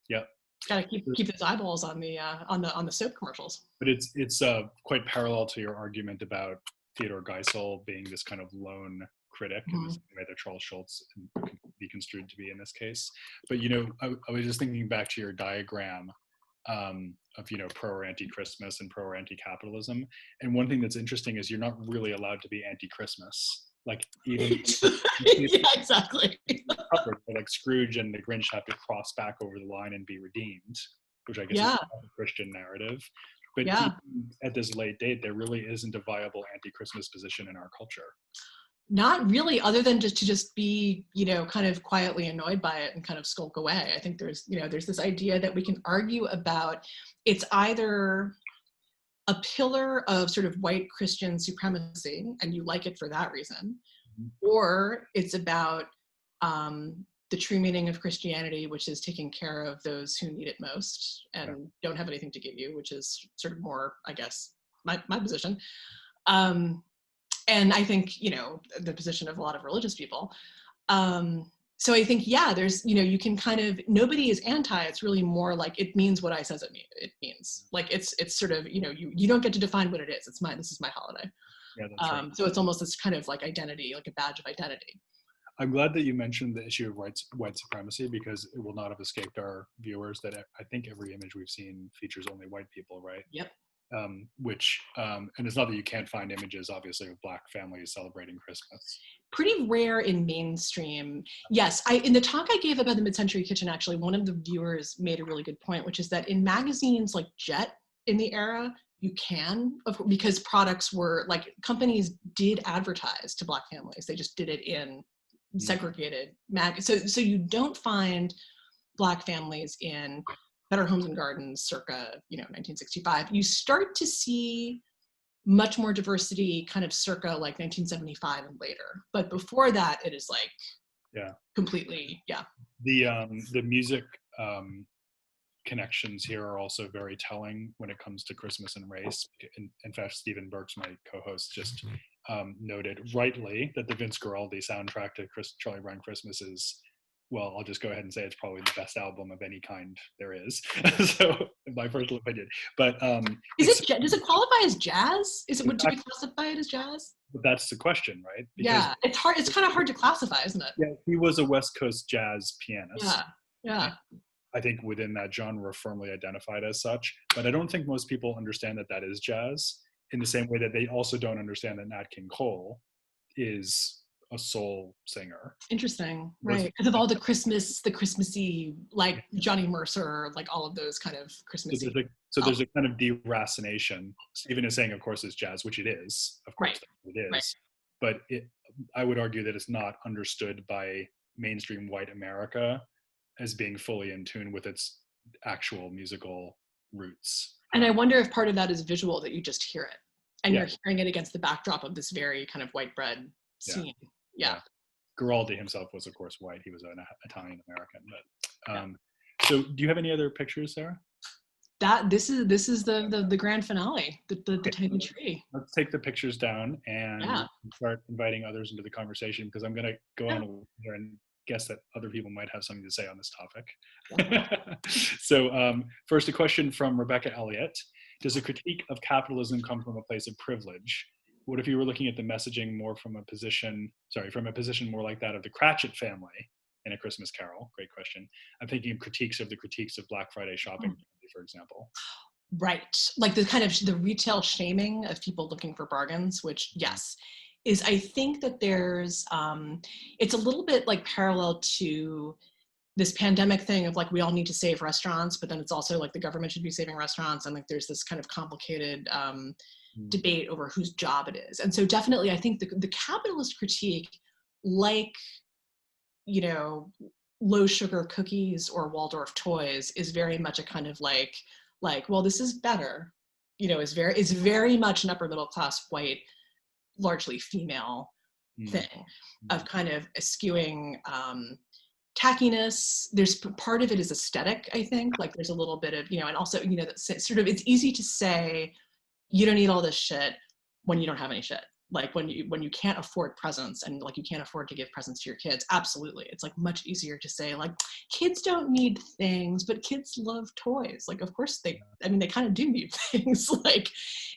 Speaker 1: Yep.
Speaker 2: Got to keep those eyeballs on the soap commercials.
Speaker 1: But it's quite parallel to your argument about Theodore Geisel being this kind of lone critic in the same way that Charles Schultz can be construed to be in this case. But I was just thinking back to your diagram of pro or anti-Christmas and pro or anti-capitalism, and one thing that's interesting is you're not really allowed to be anti-Christmas. Like even
Speaker 2: yeah, exactly.
Speaker 1: like Scrooge and the Grinch have to cross back over the line and be redeemed, which I guess is a Christian narrative. But even at this late date, there really isn't a viable anti-Christmas position in our culture.
Speaker 2: Not really, other than just be, kind of quietly annoyed by it and kind of skulk away. I think there's this idea that we can argue about, it's either a pillar of sort of white Christian supremacy, and you like it for that reason, or it's about the true meaning of Christianity, which is taking care of those who need it most and don't have anything to give you, which is sort of more, I guess, my position. And I think, the position of a lot of religious people. So I think, there's, you can kind of, nobody is anti, it's really more like, it means what I says it means. Like, it's sort of, you don't get to define what it is. This is my holiday.
Speaker 1: Yeah, that's right.
Speaker 2: So it's almost this kind of like identity, like a badge of identity.
Speaker 1: I'm glad that you mentioned the issue of white supremacy, because it will not have escaped our viewers that I think every image we've seen features only white people, right?
Speaker 2: Yep.
Speaker 1: And it's not that you can't find images, obviously, of Black families celebrating Christmas.
Speaker 2: Pretty rare in mainstream. Yes, in the talk I gave about the Midcentury Kitchen, actually, one of the viewers made a really good point, which is that in magazines like Jet in the era, you can, because products were, like, companies did advertise to Black families. They just did it in segregated so you don't find Black families in Better Homes and Gardens circa 1965. You start to see much more diversity kind of circa like 1975 and later, but before that it is like completely
Speaker 1: the music connections here are also very telling when it comes to Christmas and race. In fact, Stephen Burks, my co-host, just noted rightly that the Vince Guaraldi soundtrack to Charlie Brown Christmas is, well, I'll just go ahead and say it's probably the best album of any kind there is. So, in my personal opinion. But
Speaker 2: does it qualify as jazz? Would you classify it as jazz?
Speaker 1: But that's the question, right?
Speaker 2: Because, it's hard. It's kind of hard to classify, isn't it?
Speaker 1: Yeah, he was a West Coast jazz pianist.
Speaker 2: Yeah. Yeah.
Speaker 1: I think within that genre firmly identified as such, but I don't think most people understand that that is jazz, in the same way that they also don't understand that Nat King Cole is a soul singer.
Speaker 2: Interesting, right? Because of all the Christmassy, like Johnny Mercer, like all of those kind of Christmassy.
Speaker 1: So there's a kind of deracination. Stephen is saying, of course, it's jazz, which it is, of course,
Speaker 2: Right.
Speaker 1: it is.
Speaker 2: Right.
Speaker 1: But I would argue that it's not understood by mainstream white America as being fully in tune with its actual musical roots.
Speaker 2: And I wonder if part of that is visual, that you just hear it, and
Speaker 1: Yeah.
Speaker 2: you're hearing it against the backdrop of this very kind of white bread scene. Yeah.
Speaker 1: Girard himself was, of course, white. He was an Italian American. But so, do you have any other pictures, Sarah?
Speaker 2: This is the grand finale, the tiny tree.
Speaker 1: Let's take the pictures down and start inviting others into the conversation, because I'm going to go on here and guess that other people might have something to say on this topic. So first, a question from Rebecca Elliott. Does a critique of capitalism come from a place of privilege? What if you were looking at the messaging more from a position more like that of the Cratchit family in A Christmas Carol? Great question. I'm thinking of critiques of Black Friday shopping, for example.
Speaker 2: Right, like the kind of the retail shaming of people looking for bargains, which is, I think that there's, it's a little bit like parallel to this pandemic thing of like, we all need to save restaurants, but then it's also like the government should be saving restaurants. And like, there's this kind of complicated debate over whose job it is. And so definitely, I think the capitalist critique, like, you know, low sugar cookies or Waldorf toys, is very much a kind of like, well, this is better, you know, is very much an upper middle class white, largely female thing of kind of eschewing tackiness. There's part of it is aesthetic, I think, like there's a little bit of, you know, and also, you know, sort of, it's easy to say you don't need all this shit when you don't have any shit. Like when you can't afford presents, and like you can't afford to give presents to your kids. Absolutely. It's like much easier to say like, kids don't need things, but kids love toys. Like, of course they kind of do need things. Like,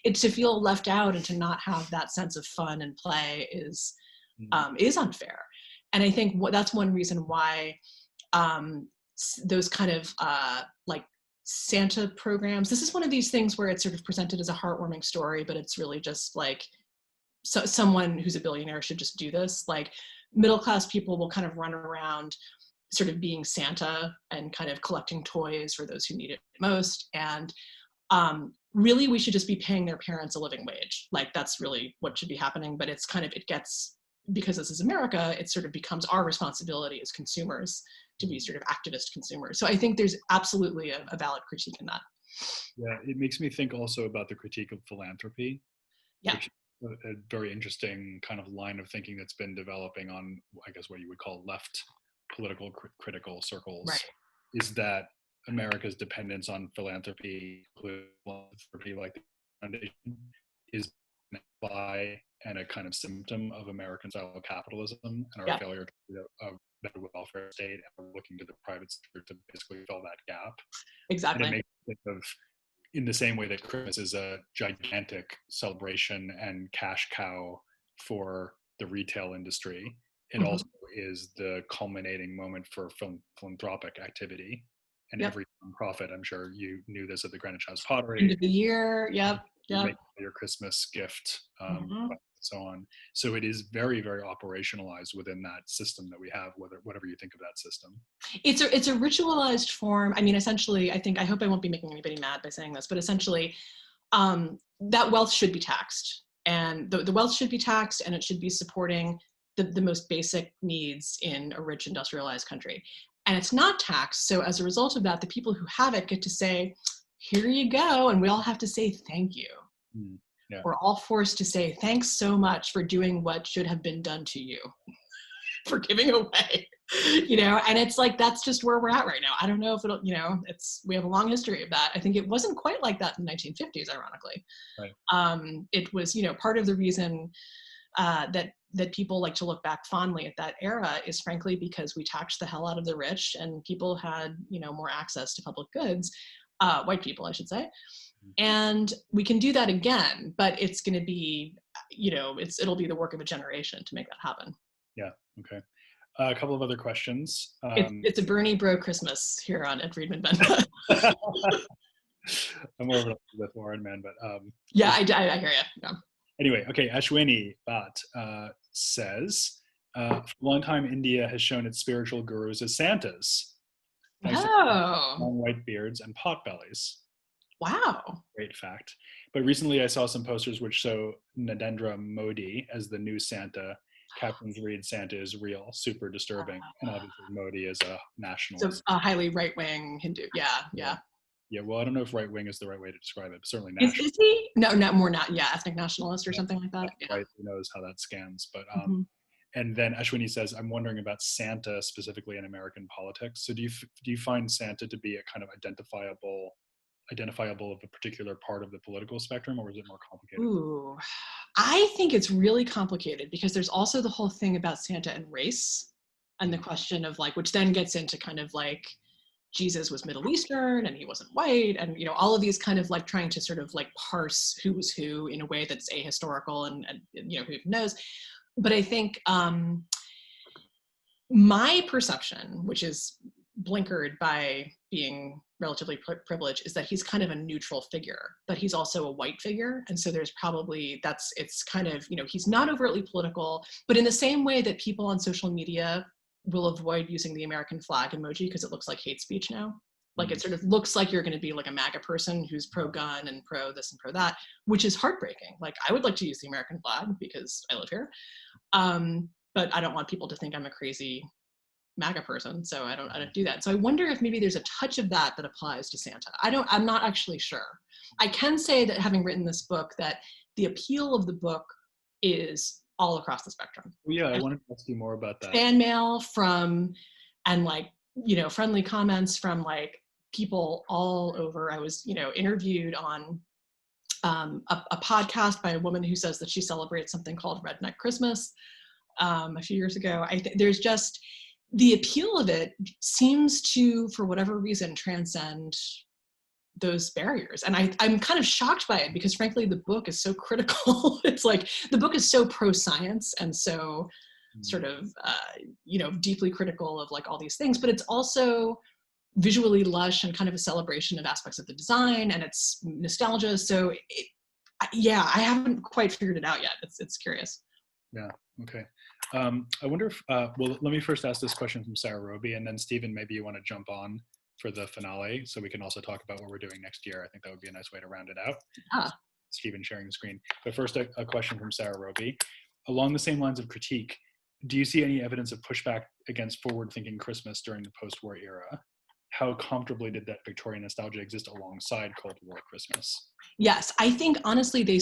Speaker 2: it's to feel left out and to not have that sense of fun and play is unfair. And I think that's one reason why those kind of like Santa programs, this is one of these things where it's sort of presented as a heartwarming story, but it's really just like, so someone who's a billionaire should just do this. Like, middle class people will kind of run around sort of being Santa and kind of collecting toys for those who need it most. And really, we should just be paying their parents a living wage. Like, that's really what should be happening. But it's kind of, it gets, because this is America, it sort of becomes our responsibility as consumers to be sort of activist consumers. So I think there's absolutely a valid critique in that.
Speaker 1: Yeah, it makes me think also about the critique of philanthropy.
Speaker 2: Yeah.
Speaker 1: Which is a very interesting kind of line of thinking that's been developing on, I guess, what you would call left political critical circles.
Speaker 2: Right.
Speaker 1: Is that America's dependence on philanthropy like the foundation, is by and a kind of symptom of American style capitalism and our failure to do a better welfare state, and we're looking to the private sector to basically fill that gap.
Speaker 2: Exactly.
Speaker 1: And it makes me think of, in the same way that Christmas is a gigantic celebration and cash cow for the retail industry, it also is the culminating moment for philanthropic activity. And every nonprofit, I'm sure you knew this at the Greenwich House Pottery.
Speaker 2: End of the year,
Speaker 1: Make your Christmas gift, and so on. So it is very, very operationalized within that system that we have, whatever you think of that system.
Speaker 2: It's a ritualized form. I mean, essentially, I hope I won't be making anybody mad by saying this, but essentially, that wealth should be taxed. And the wealth should be taxed, and it should be supporting the most basic needs in a rich industrialized country. And it's not taxed. So as a result of that, the people who have it get to say, here you go. And we all have to say thank you.
Speaker 1: Yeah.
Speaker 2: We're all forced to say, thanks so much for doing what should have been done to you, for giving away, you know, and it's like, that's just where we're at right now. I don't know if it'll, you know, we have a long history of that. I think it wasn't quite like that in the 1950s, ironically.
Speaker 1: Right.
Speaker 2: It was, you know, part of the reason that people like to look back fondly at that era is frankly because we taxed the hell out of the rich, and people had, you know, more access to public goods, white people, I should say. And we can do that again, but it's going to be, you know, it'll be the work of a generation to make that happen.
Speaker 1: Yeah. Okay. A couple of other questions.
Speaker 2: It's a Bernie bro Christmas here on Ed Friedman Benda.
Speaker 1: I'm more of an Elizabeth Warren man, but
Speaker 2: yeah, I hear you. Yeah.
Speaker 1: Anyway, okay, Ashwini Bhatt says, for a long time, India has shown its spiritual gurus as Santas, thanks to long white beards and potbellies.
Speaker 2: Wow.
Speaker 1: Great fact. But recently I saw some posters which show Narendra Modi as the new Santa. Captains read Santa is real, super disturbing. And obviously Modi is a nationalist.
Speaker 2: So a highly right-wing Hindu. Yeah.
Speaker 1: Yeah, well, I don't know if right-wing is the right way to describe it, but certainly nationalist.
Speaker 2: Is he? No, more not. Yeah, ethnic nationalist or something like that. Yeah.
Speaker 1: Right, who knows how that scans. But and then Ashwini says, I'm wondering about Santa specifically in American politics. So do you find Santa to be a kind of identifiable of a particular part of the political spectrum, or is it more complicated?
Speaker 2: Ooh, I think it's really complicated because there's also the whole thing about Santa and race and the question of like, which then gets into kind of like Jesus was Middle Eastern and he wasn't white, and all of these kind of like trying to sort of like parse who was who in a way that's ahistorical and who knows. But I think my perception, which is blinkered by being relatively privileged, is that he's kind of a neutral figure, but he's also a white figure. And so there's probably, it's kind of, he's not overtly political, but in the same way that people on social media will avoid using the American flag emoji because it looks like hate speech now. Like it sort of looks like you're going to be like a MAGA person who's pro-gun and pro this and pro that, which is heartbreaking. Like I would like to use the American flag because I live here. But I don't want people to think I'm a crazy MAGA person, so I don't do that. So I wonder if maybe there's a touch of that applies to Santa. I'm not actually sure. I can say that having written this book, that the appeal of the book is all across the spectrum.
Speaker 1: Well, yeah, I wanted to ask you more about that.
Speaker 2: Fan mail from, and like, friendly comments from like people all over. I was, interviewed on a podcast by a woman who says that she celebrates something called Redneck Christmas a few years ago. There's just, the appeal of it seems to, for whatever reason, transcend those barriers. And I'm kind of shocked by it because frankly, the book is so critical. It's like, the book is so pro-science and so sort of, deeply critical of like all these things, but it's also visually lush and kind of a celebration of aspects of the design, and it's nostalgia. So I haven't quite figured it out yet. It's curious.
Speaker 1: Yeah. Okay. I wonder if, well, let me first ask this question from Sarah Roby, and then Stephen, maybe you want to jump on for the finale so we can also talk about what we're doing next year. I think that would be a nice way to round it out. Stephen sharing the screen. But first, a question from Sarah Roby. Along the same lines of critique, do you see any evidence of pushback against forward-thinking Christmas during the post-war era? How comfortably did that Victorian nostalgia exist alongside Cold War Christmas?
Speaker 2: Yes, I think honestly they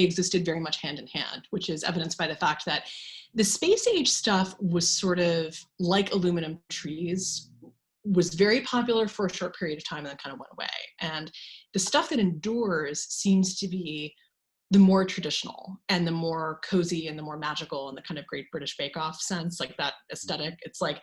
Speaker 2: existed very much hand in hand, which is evidenced by the fact that the space age stuff was sort of like aluminum trees, was very popular for a short period of time and then kind of went away. And the stuff that endures seems to be the more traditional and the more cozy and the more magical and the kind of Great British Bake Off sense, like that aesthetic. It's like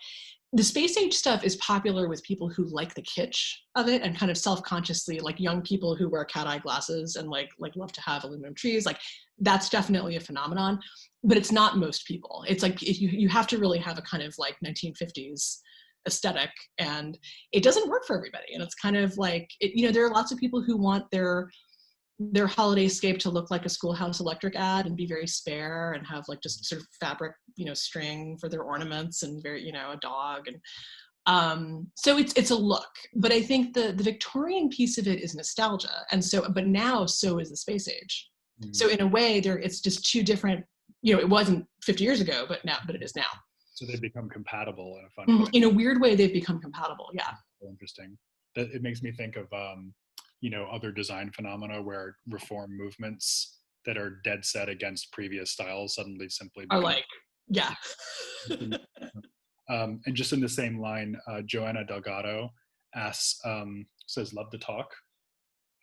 Speaker 2: the space age stuff is popular with people who like the kitsch of it and kind of self-consciously, like young people who wear cat-eye glasses and like love to have aluminum trees. Like that's definitely a phenomenon, but it's not most people. It's like you have to really have a kind of like 1950s aesthetic, and it doesn't work for everybody. And it's kind of like, there are lots of people who want their holiday scape to look like a Schoolhouse Electric ad and be very spare and have like just sort of fabric, string for their ornaments and very, a dog. And so it's a look, but I think the Victorian piece of it is nostalgia. And so, but now so is the space age. Mm-hmm. So in a way it's just two different, it wasn't 50 years ago, but it is now.
Speaker 1: So they've become compatible in a fun way.
Speaker 2: In a weird way, they've become compatible. Yeah.
Speaker 1: Interesting. It makes me think of, other design phenomena where reform movements that are dead set against previous styles suddenly simply
Speaker 2: are like, yeah.
Speaker 1: And just in the same line, Joanna Delgado asks, says, love to talk.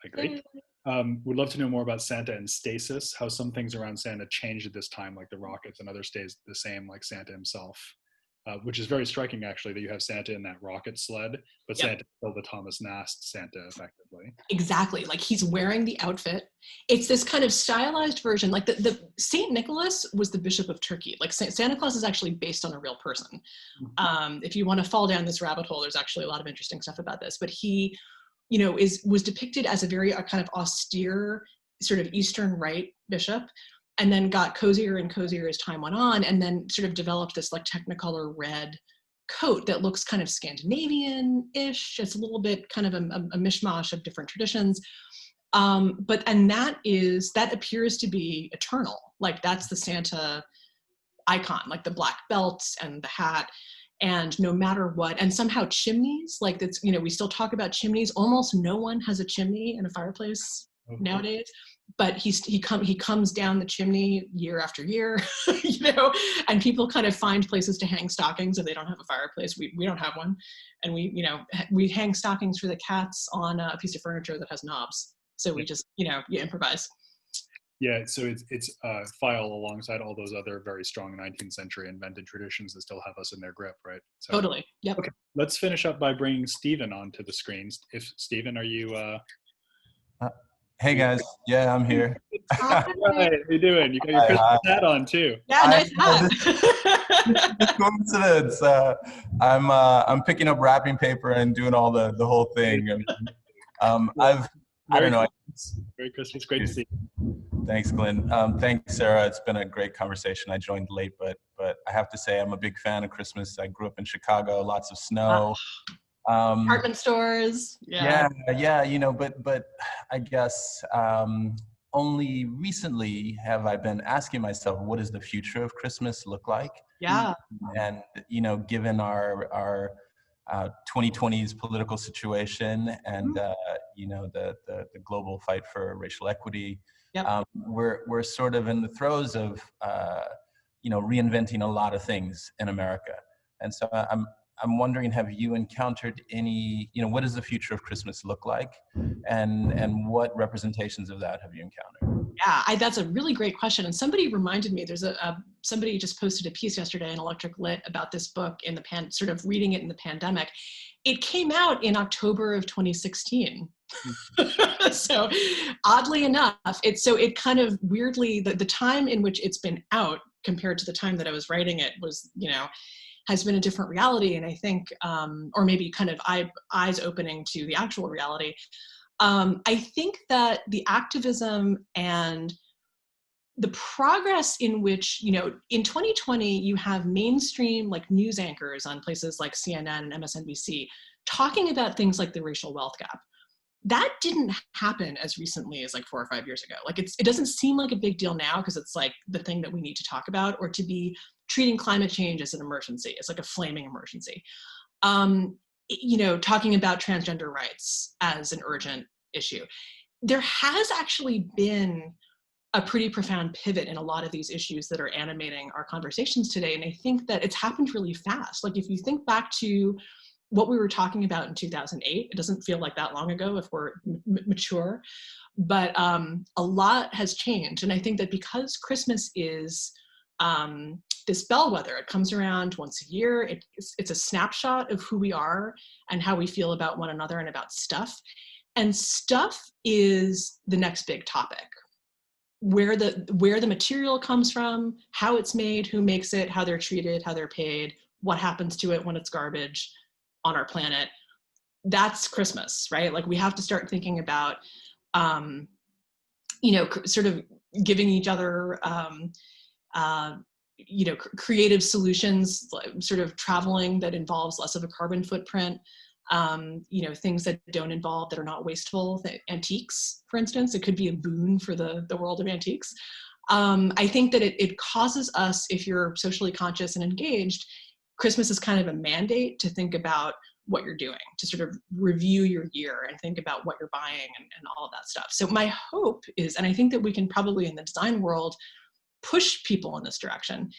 Speaker 1: I agree. Would love to know more about Santa and stasis, how some things around Santa changed at this time, like the rockets, and others stays the same, like Santa himself. which is very striking, actually, that you have Santa in that rocket sled, but
Speaker 2: Yep.
Speaker 1: Santa is still the Thomas Nast Santa, effectively.
Speaker 2: Exactly. Like he's wearing the outfit. It's this kind of stylized version. Like the Saint Nicholas was the Bishop of Turkey. Like Santa Claus is actually based on a real person. If you want to fall down this rabbit hole, there's actually a lot of interesting stuff about this. But he, was depicted as a very kind of austere, sort of Eastern Rite bishop, and then got cozier and cozier as time went on, and then sort of developed this like Technicolor red coat that looks kind of Scandinavian-ish. It's a little bit kind of a mishmash of different traditions. And that appears to be eternal. Like that's the Santa icon, like the black belts and the hat. And no matter what, and somehow chimneys, like that's, we still talk about chimneys. Almost no one has a chimney in a fireplace nowadays, but he comes down the chimney year after year, and people kind of find places to hang stockings if they don't have a fireplace. We don't have one. And we hang stockings for the cats on a piece of furniture that has knobs. So we just, you improvise.
Speaker 1: Yeah, so it's file alongside all those other very strong 19th century invented traditions that still have us in their grip, right? So,
Speaker 2: totally. Yep.
Speaker 1: Okay, let's finish up by bringing Stephen onto the screens. If Stephen, are you?
Speaker 3: Hey guys, yeah, I'm here.
Speaker 1: Right, how you doing? You got your Christmas hat on too.
Speaker 2: Yeah, nice hat.
Speaker 3: This coincidence. I'm picking up wrapping paper and doing all the whole thing. I don't know.
Speaker 1: Merry Christmas. Great to see you.
Speaker 3: Thanks, Glenn. Thanks, Sarah. It's been a great conversation. I joined late, but I have to say I'm a big fan of Christmas. I grew up in Chicago, lots of snow.
Speaker 2: Department stores.
Speaker 3: Yeah, but I guess only recently have I been asking myself, what does the future of Christmas look like?
Speaker 2: Yeah.
Speaker 3: And given our 2020's political situation and the global fight for racial equity,
Speaker 2: yep.
Speaker 3: We're sort of in the throes of reinventing a lot of things in America, and so I'm wondering, have you encountered any, what does the future of Christmas look like, and what representations of that have you encountered?
Speaker 2: Yeah, that's a really great question. And somebody reminded me, there's somebody just posted a piece yesterday in Electric Lit about this book in the sort of reading it in the pandemic. It came out in October of 2016. So oddly enough, it kind of weirdly, the time in which it's been out compared to the time that I was writing it was, has been a different reality. And I think, or maybe kind of eyes opening to the actual reality. I think that the activism and the progress in which, in 2020, you have mainstream like news anchors on places like CNN and MSNBC talking about things like the racial wealth gap. That didn't happen as recently as like 4 or 5 years ago. Like it doesn't seem like a big deal now because it's like the thing that we need to talk about, or to be treating climate change as an emergency. It's like a flaming emergency. Talking about transgender rights as an urgent issue. There has actually been a pretty profound pivot in a lot of these issues that are animating our conversations today. And I think that it's happened really fast. Like if you think back to what we were talking about in 2008, it doesn't feel like that long ago if we're mature, but a lot has changed. And I think that because Christmas is this bellwether, it comes around once a year, it's a snapshot of who we are and how we feel about one another and about stuff. And stuff is the next big topic. Where the material comes from, how it's made, who makes it, how they're treated, how they're paid, what happens to it when it's garbage on our planet. That's Christmas, right? Like we have to start thinking about, sort of giving each other, creative solutions, sort of traveling that involves less of a carbon footprint. Things that don't involve, that are not wasteful, antiques, for instance, it could be a boon for the world of antiques. I think that it causes us, if you're socially conscious and engaged, Christmas is kind of a mandate to think about what you're doing, to sort of review your year and think about what you're buying and all of that stuff. So my hope is, and I think that we can probably in the design world push people in this direction,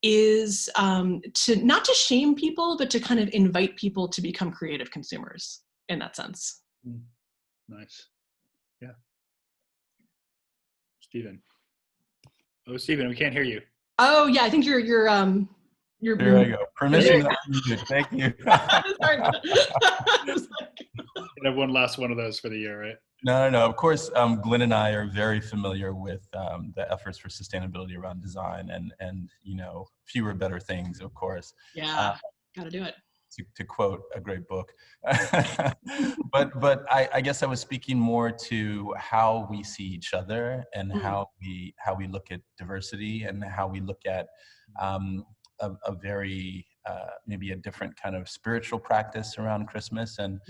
Speaker 2: is to not to shame people, but to kind of invite people to become creative consumers in that sense.
Speaker 1: Nice. Yeah. Stephen. Oh, Stephen, we can't hear you.
Speaker 2: Oh yeah, I think you're
Speaker 3: There I go. Permission not needed. Thank you.
Speaker 2: Sorry.
Speaker 1: And have one last one of those for the year, right?
Speaker 3: No. Of course, Glenn and I are very familiar with the efforts for sustainability around design and fewer better things, of course.
Speaker 2: Yeah, gotta do it.
Speaker 3: To quote a great book. but I guess I was speaking more to how we see each other and how we look at diversity and how we look at a very maybe a different kind of spiritual practice around Christmas and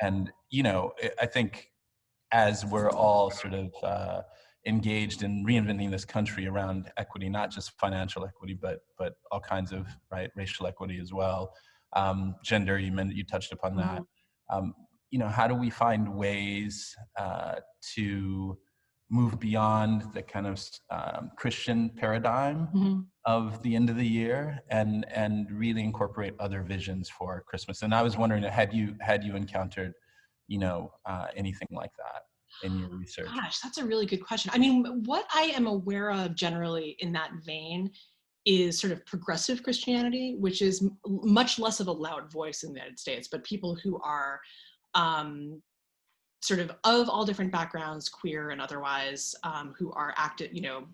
Speaker 3: I think as we're all sort of engaged in reinventing this country around equity, not just financial equity, but all kinds of racial equity as well. Gender, you touched upon that. How do we find ways to move beyond the kind of Christian paradigm of the end of the year and really incorporate other visions for Christmas? And I was wondering, had you encountered anything like that in your research?
Speaker 2: Gosh, that's a really good question. I mean, what I am aware of generally in that vein is sort of progressive Christianity, which is much less of a loud voice in the United States, but people who are sort of all different backgrounds, queer and otherwise, who are active,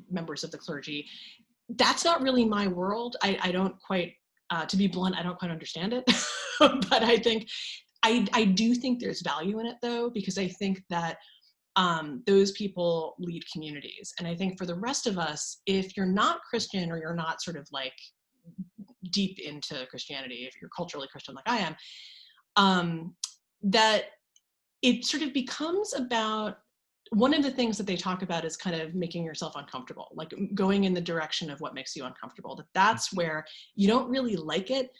Speaker 2: members of the clergy. That's not really my world. I don't quite, to be blunt, I don't quite understand it. But I think, I do think there's value in it though, because I think that those people lead communities. And I think for the rest of us, if you're not Christian or you're not sort of like deep into Christianity, if you're culturally Christian like I am, that it sort of becomes about, one of the things that they talk about is kind of making yourself uncomfortable, like going in the direction of what makes you uncomfortable. That's where you don't really like it,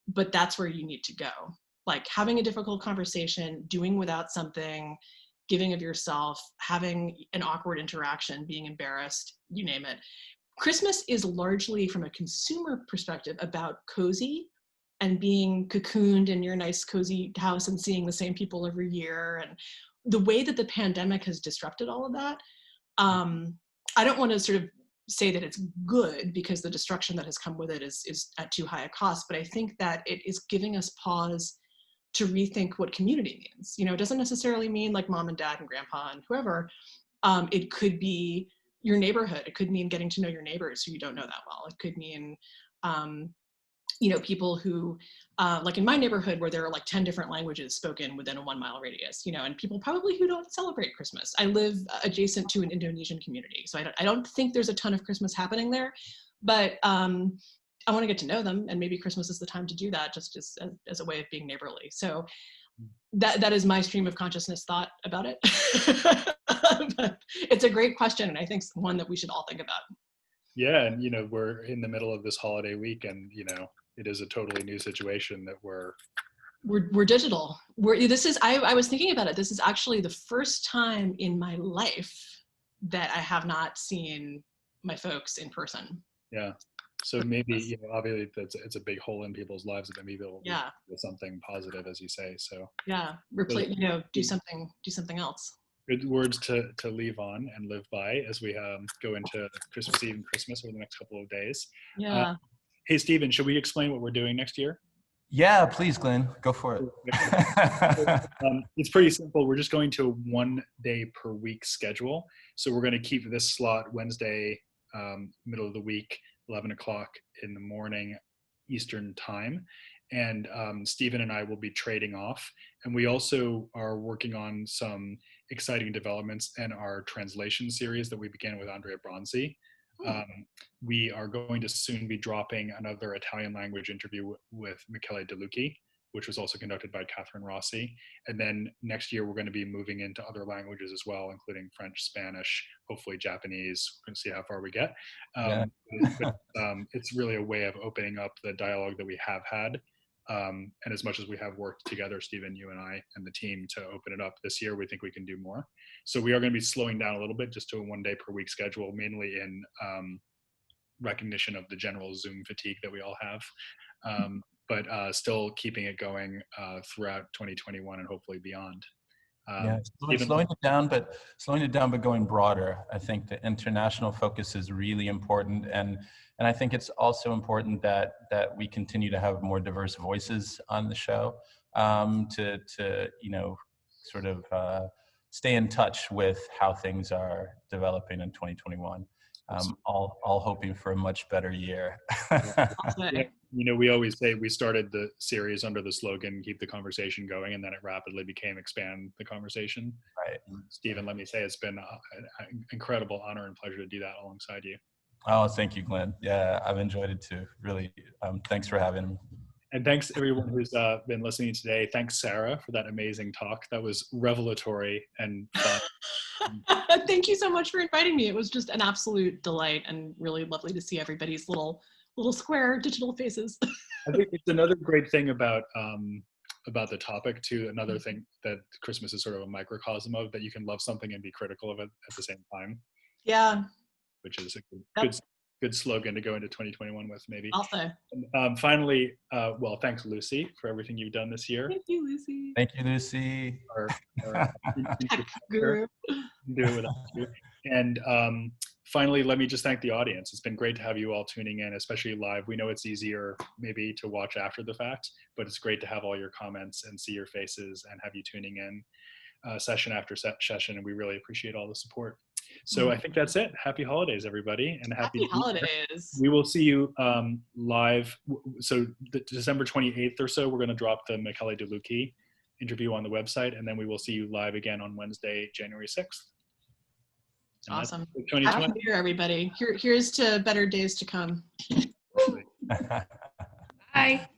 Speaker 2: but that's where you need to go. Like having a difficult conversation, doing without something, giving of yourself, having an awkward interaction, being embarrassed, you name it. Christmas is largely, from a consumer perspective, about cozy and being cocooned in your nice cozy house and seeing the same people every year. And the way that the pandemic has disrupted all of that, I don't want to sort of say that it's good because the destruction that has come with it is at too high a cost, but I think that it is giving us pause to rethink what community means. It doesn't necessarily mean like mom and dad and grandpa and whoever. It could be your neighborhood. It could mean getting to know your neighbors who you don't know that well. It could mean, people who, like in my neighborhood where there are like 10 different languages spoken within a 1 mile radius, and people probably who don't celebrate Christmas. I live adjacent to an Indonesian community. So I don't think there's a ton of Christmas happening there, but I want to get to know them, and maybe Christmas is the time to do that, just as a way of being neighborly. So that is my stream of consciousness thought about it. But it's a great question, and I think it's one that we should all think about.
Speaker 1: Yeah, and we're in the middle of this holiday week, and it is a totally new situation that we're
Speaker 2: digital. I was thinking about it. This is actually the first time in my life that I have not seen my folks in person.
Speaker 1: Yeah. So maybe, obviously it's a big hole in people's lives, but maybe it'll be something positive, as you say. So
Speaker 2: yeah, do something else.
Speaker 1: Good words to leave on and live by as we go into Christmas Eve and Christmas over the next couple of days.
Speaker 2: Yeah.
Speaker 1: Hey, Stephen, should we explain what we're doing next year?
Speaker 3: Yeah, please, Glenn, go for it.
Speaker 1: It's pretty simple. We're just going to a 1 day per week schedule. So we're going to keep this slot Wednesday, middle of the week, 11 o'clock in the morning Eastern time. And Stephen and I will be trading off. And we also are working on some exciting developments in our translation series that we began with Andrea Bronzi. We are going to soon be dropping another Italian language interview with Michele De Lucchi, which was also conducted by Catherine Rossi. And then next year, we're going to be moving into other languages as well, including French, Spanish, hopefully Japanese. We're going to see how far we get. But it's really a way of opening up the dialogue that we have had. And as much as we have worked together, Stephen, you and I, and the team to open it up this year, we think we can do more. So we are going to be slowing down a little bit just to a 1 day per week schedule, mainly in recognition of the general Zoom fatigue that we all have. But still keeping it going throughout 2021 and hopefully beyond.
Speaker 3: Yeah, slowing it down, but going broader. I think the international focus is really important, and I think it's also important that we continue to have more diverse voices on the show, to sort of stay in touch with how things are developing in 2021. All hoping for a much better year.
Speaker 1: Yeah, we always say we started the series under the slogan "Keep the conversation going," and then it rapidly became "Expand the conversation."
Speaker 3: Right.
Speaker 1: Stephen, let me say it's been an incredible honor and pleasure to do that alongside you.
Speaker 3: Oh, thank you, Glenn. Yeah, I've enjoyed it too. Really, thanks for having me.
Speaker 1: And thanks everyone who's been listening today. Thanks, Sarah, for that amazing talk. That was revelatory and fun.
Speaker 2: Thank you so much for inviting me. It was just an absolute delight and really lovely to see everybody's little square digital faces.
Speaker 1: I think it's another great thing about the topic too. Another thing that Christmas is sort of a microcosm of, that you can love something and be critical of it at the same time.
Speaker 2: Yeah.
Speaker 1: Which is a good slogan to go into 2021 with, maybe.
Speaker 2: Also.
Speaker 1: Finally, well, thanks, Lucy, for everything you've done this year.
Speaker 2: Thank you, Lucy.
Speaker 3: Thank you, Lucy.
Speaker 1: Our tech guru. Do it without you. And finally, let me just thank the audience. It's been great to have you all tuning in, especially live. We know it's easier maybe to watch after the fact, but it's great to have all your comments and see your faces and have you tuning in session after session, and we really appreciate all the support. So I think that's it. Happy holidays, everybody, and happy
Speaker 2: holidays.
Speaker 1: We will see you live. So December 28th or so, we're going to drop the Michele De Lucchi interview on the website, and then we will see you live again on Wednesday, January 6th. And
Speaker 2: awesome. Happy New Year, everybody. Here's to better days to come.
Speaker 4: Bye.